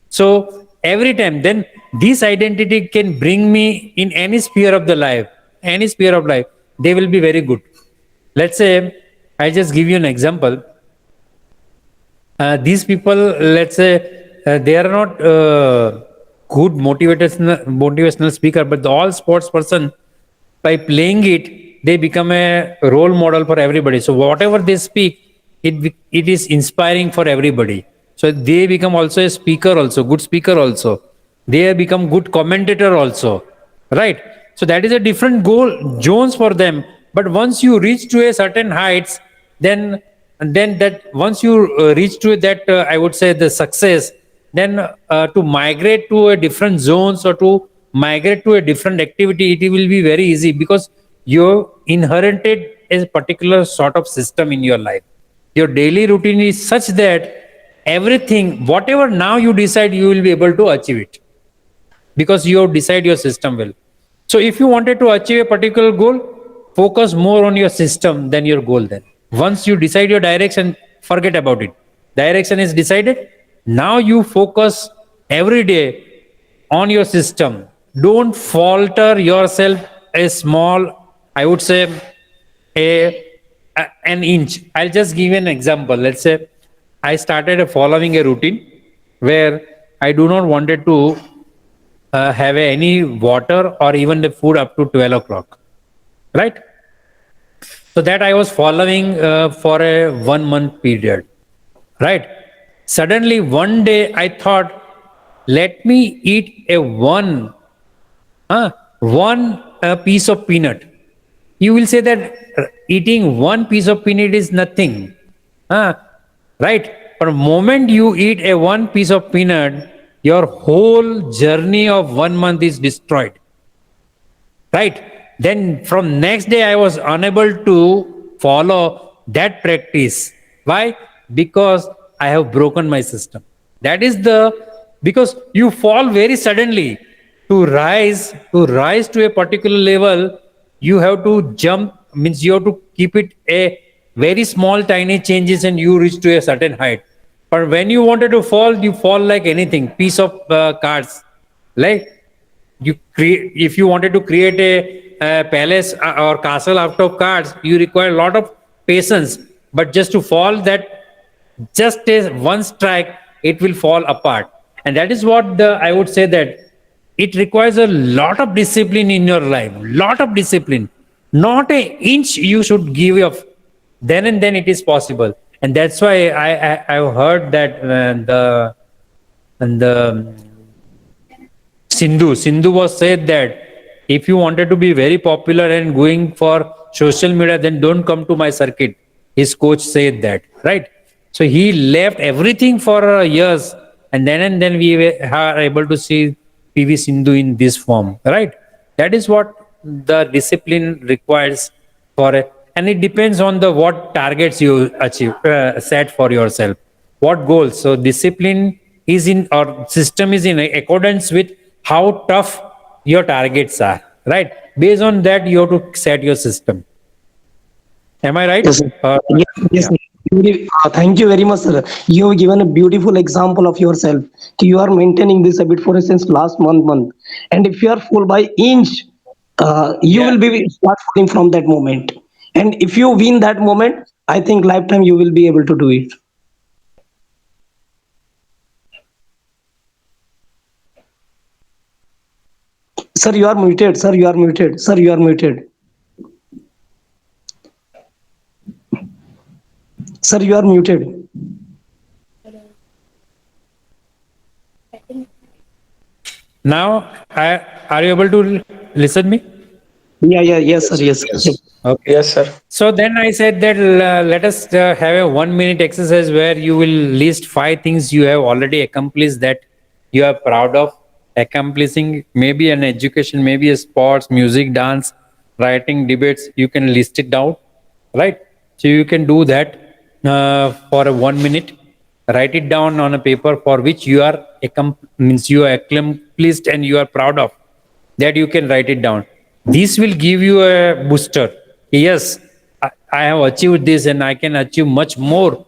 So every time, then this identity can bring me in any sphere of the life, any sphere of life, they will be very good. Let's say, I just give you an example. These people, let's say, they are not good motivational speaker, but all sports person, by playing it, they become a role model for everybody. So whatever they speak, it is inspiring for everybody. So they become also a speaker, also good speaker, also they have become good commentator also, right? So that is a different goal zones for them. But once you reach to a certain heights, then that once you reach to that, I would say, the success, then to migrate to a different zones or to migrate to a different activity, it will be very easy, because you inherited a particular sort of system in your life. Your daily routine is such that everything, whatever now you decide, you will be able to achieve it, because you have decided your system well. So if you wanted to achieve a particular goal, focus more on your system than your goal. Then once you decide your direction, forget about it. Direction is decided. Now you focus every day on your system. Don't falter yourself a small, I would say, an inch. I'll just give you an example. Let's say I started following a routine where I do not wanted to have any water or even the food up to 12 o'clock, right? So that I was following for a 1 month period, right? Suddenly one day I thought, let me eat a one piece of peanut. You will say that eating one piece of peanut is nothing, uh, right? But the moment you eat a one piece of peanut, your whole journey of 1 month is destroyed, right? Then from next day I was unable to follow that practice. Why? Because I have broken my system. That is the, because you fall very suddenly. To rise to a particular level, you have to jump, means you have to keep it a very small tiny changes, and you reach to a certain height. But when you wanted to fall, you fall like anything, piece of cards. Like, you create, if you wanted to create a palace or castle out of cards, you require a lot of patience. But just to fall that, just as one strike, it will fall apart. And that is what the, I would say that it requires a lot of discipline in your life, lot of discipline. Not a inch you should give up, then and then it is possible. And that's why I've heard that the Sindhu was said that if you wanted to be very popular and going for social media, then don't come to my circuit. His coach said that, right? So he left everything for years, and then are able to see PV Sindhu in this form, right? That is what the discipline requires for a, and it depends on the what targets you achieve, set for yourself, what goals. So discipline is in, or system is in accordance with how tough your targets are, right? Based on that, you have to set your system. Am I right? Yes, sir. Yes, yes, Yeah. sir. Thank you very much, sir. You have given a beautiful example of yourself. You are maintaining this habit for since last month, and if you are full by inch, you Yeah. will be start falling from that moment. And if you win that moment, I think lifetime you will be able to do it. Sir, you are muted. Sir, you are muted. Sir, you are muted. Sir, you are muted. Now, are you able to listen me? Yeah, yeah, yes, sir, Yes, yes. yes. Okay. Yes, sir. So then I said that let us have a 1 minute exercise where you will list 5 things you have already accomplished that you are proud of accomplishing. Maybe an education, maybe a sports, music, dance, writing, debates. You can list it down, right? So you can do that for a 1 minute. Write it down on a paper for which you are means you are accomplished and you are proud of, that you can write it down. This will give you a booster. Yes, I have achieved this and I can achieve much more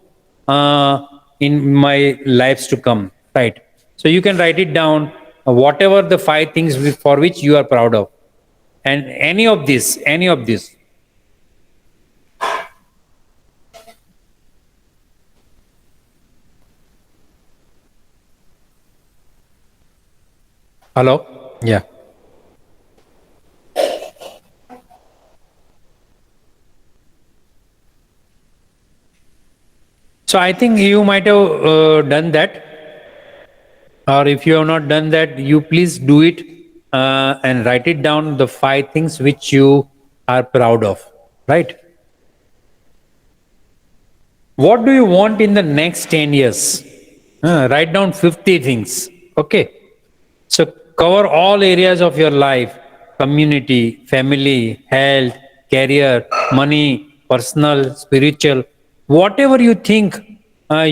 in my lives to come, right? So you can write it down, whatever the 5 things for which you are proud of, and any of this. Hello. Yeah. So I think you might have done that, or if you have not done that, you please do it and write it down, the 5 things which you are proud of, right? What do you want in the next 10 years? Write down 50 things. Okay. So cover all areas of your life: community, family, health, career, money, personal, spiritual, whatever you think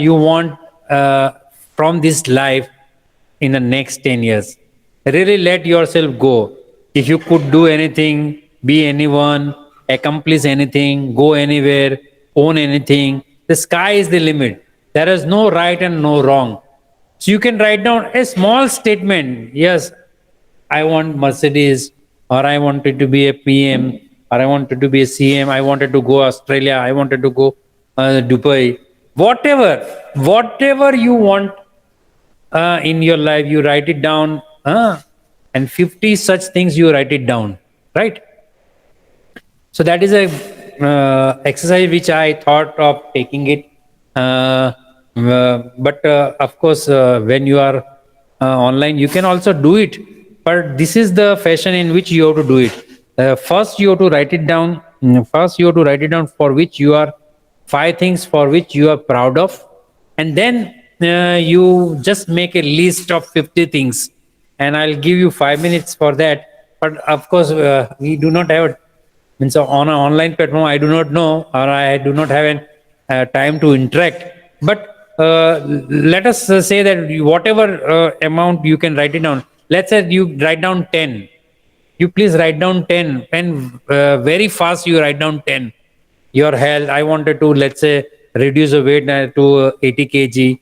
you want from this life in the next 10 years. Really let yourself go. If you could do anything, be anyone, accomplish anything, go anywhere, own anything, the sky is the limit. There is no right and no wrong. So you can write down a small statement. Yes, I want Mercedes, or I wanted to be a PM, or I wanted to be a CM, I wanted to go Australia, I wanted to go Dubai. Whatever you want in your life, you write it down, and 50 such things you write it down, right? So that is a exercise which I thought of taking it. But of course, when you are online, you can also do it. But this is the fashion in which you have to do it. First, you have to write it down. First, you have to write it down for which you are 5 things for which you are proud of, and then you just make a list of 50 things. And I'll give you 5 minutes for that. But of course, we do not have means on an online platform, I do not know, or I do not have an time to interact. But let us say that whatever amount you can write it down. Let's say you write down 10. You please write down 10, and very fast you write down 10. Your health, I wanted to, let's say, reduce the weight to 80 kg.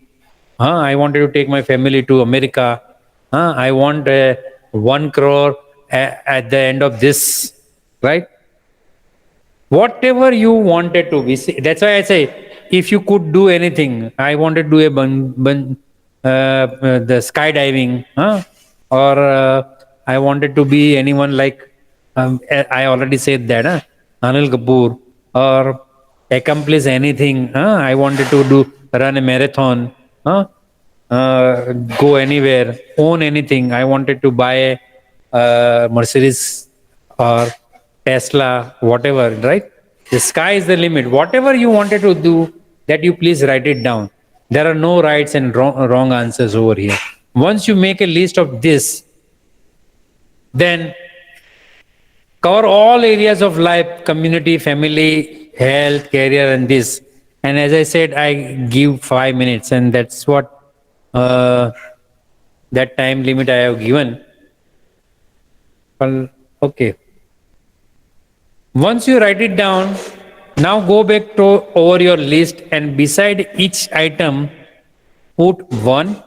I wanted to take my family to America. I want 1 crore at the end of this, right? Whatever you wanted to be. That's why I say, if you could do anything, I wanted to do a the skydiving, or I wanted to be anyone like I already said that, Anil Kapoor, or accomplish anything. I wanted to run a marathon, go anywhere, own anything. I wanted to buy a Mercedes or Tesla, whatever, right? The sky is the limit. Whatever you wanted to do, that you please write it down. There are no rights and wrong answers over here. Once you make a list of this, then cover all areas of life: community, family, health, career, and this. And as I said, I give 5 minutes, and that's what that time limit I have given. Well, okay. Once you write it down, now go back to over your list, and beside each item, put 1,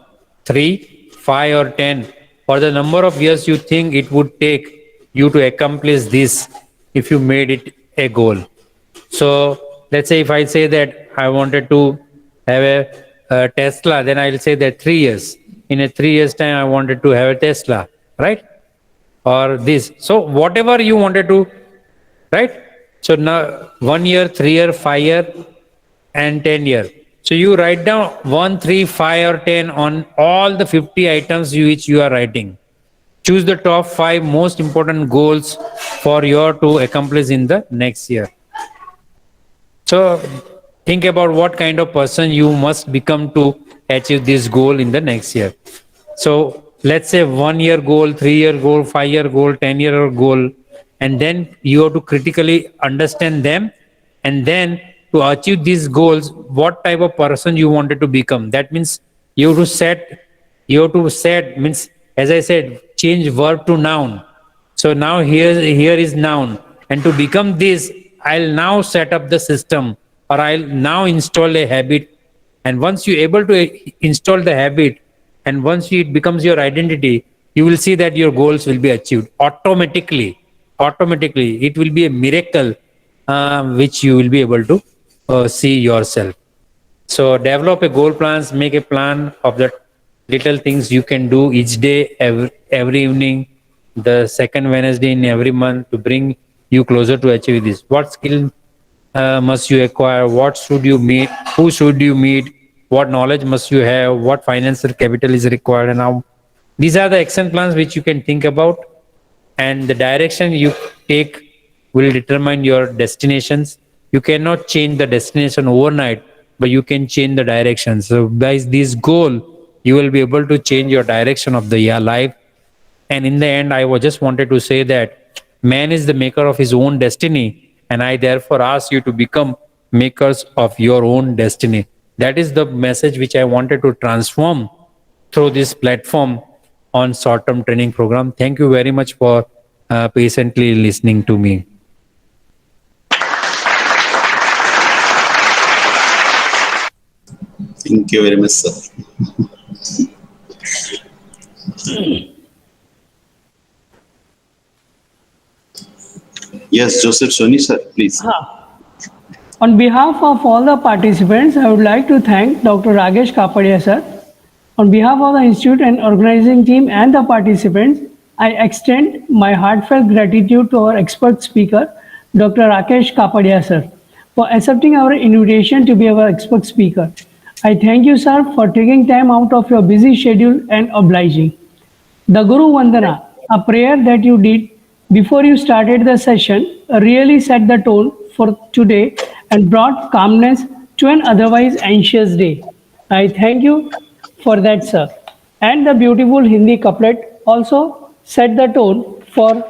3, 5, or 10, or the number of years you think it would take you to accomplish this if you made it a goal. So let's say if I say that I wanted to have a Tesla, then I'll say that 3 years. In a 3 years time, I wanted to have a Tesla, right? Or this. So whatever you wanted to, right? So now 1 year, 3 year, 5 year, and 10 year. So you write down 1, 3, 5, or 10 on all the 50 items which you are writing. Choose the top 5 most important goals for your to accomplish in the next year. So think about what kind of person you must become to achieve this goal in the next year. So let's say 1 year goal, 3 year goal, 5 year goal, 10 year goal, and then you have to critically understand them, and then to achieve these goals, what type of person you wanted to become. That means you have to set means, as I said, change verb to noun. So now here is noun, and to become this, I'll now set up the system, or I'll now install a habit. And once you're able to install the habit, and once it becomes your identity, you will see that your goals will be achieved automatically. Automatically, it will be a miracle which you will be able to see yourself. So develop a goal plans, make a plan of the little things you can do each day, every evening, the second Wednesday in every month, to bring you closer to achieve this. What skill must you acquire? What should you meet? Who should you meet? What knowledge must you have? What financial capital is required? And how? These are the action plans which you can think about, and the direction you take will determine your destinations. You cannot change the destination overnight, but you can change the direction. So by this goal, you will be able to change your direction of the life. And in the end, I just wanted to say that man is the maker of his own destiny, and I therefore ask you to become makers of your own destiny. That is the message which I wanted to transform through this platform on short-term training program. Thank you very much for patiently listening to me. Thank you very much, sir. Yes, Joseph Soni, sir, please. On behalf of all the participants, I would like to thank Dr. Ragesh Kapadia, sir. On behalf of the institute and organizing team and the participants, I extend my heartfelt gratitude to our expert speaker, Dr. Rakesh Kapadia, sir, for accepting our invitation to be our expert speaker. I thank you, sir, for taking time out of your busy schedule and obliging. The Guru Vandana, a prayer that you did before you started the session, really set the tone for today and brought calmness to an otherwise anxious day. I thank you for that, sir. And the beautiful Hindi couplet also set the tone for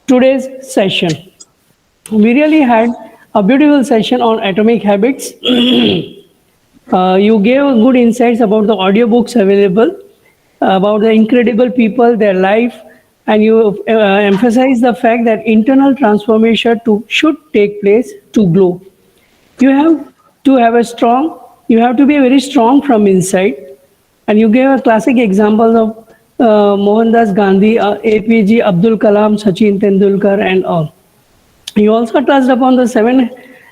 today's session. We really had a beautiful session on atomic habits. You gave good insights about the audiobooks available, about the incredible people, their life, and you emphasized the fact that internal transformation should take place to glow. You have to be very strong from inside. And you gave a classic example of Mohandas Gandhi, APJ Abdul Kalam, Sachin Tendulkar, and all. You also touched upon the 7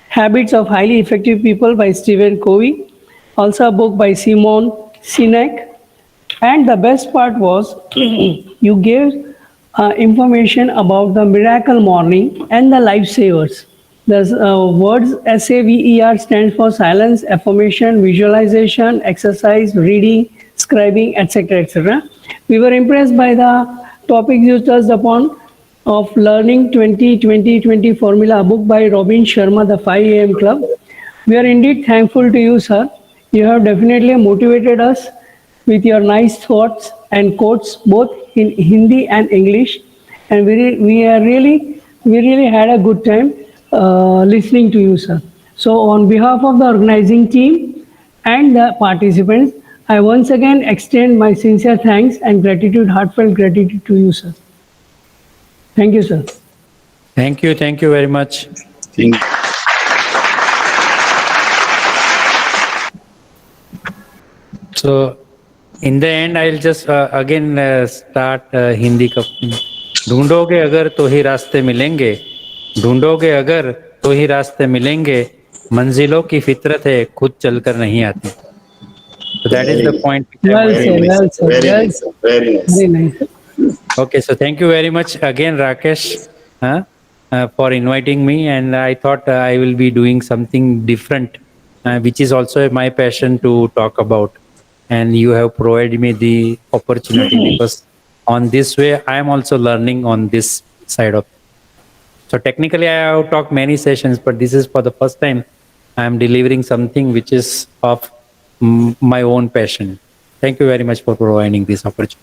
Habits of Highly Effective People by Stephen Covey, also a book by Simon Sinek. And the best part was you gave information about the miracle morning and the lifesavers. The words SAVER stands for silence, affirmation, visualization, exercise, reading, scribing, etc. etc. We were impressed by the topics you touched upon of Learning 20-20-20 Formula, a book by Robin Sharma, the 5 AM Club. We are indeed thankful to you, sir. You have definitely motivated us with your nice thoughts and quotes, both in Hindi and English. And we really had a good time. listening to you, sir. So, on behalf of the organizing team and the participants, I once again extend my sincere thanks and gratitude, heartfelt gratitude to you, sir. Thank you, sir. Thank you. Thank you very much. Thank So, in the end, I'll just again start Hindi का. ढूंढोगे अगर तो ही रास्ते मिलेंगे, ढूंढोगे अगर तो ही रास्ते मिलेंगे, मंजिलों की फितरत है खुद चलकर नहीं आती. So that is the point. which I Well wanted to said, make. well said, Very well nice, said. sir. Very nice. Very nice. Sir. Okay, so thank you very much again, Rakesh, for inviting me. And I thought I will be doing something different, which is also my passion to talk about. And you have provided me the opportunity because on this way, I am also learning on this side of. So technically, I have talked many sessions, but this is for the first time I am delivering something which is of my own passion. Thank you very much for providing this opportunity.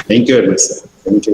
Thank you very much, sir. Thank you.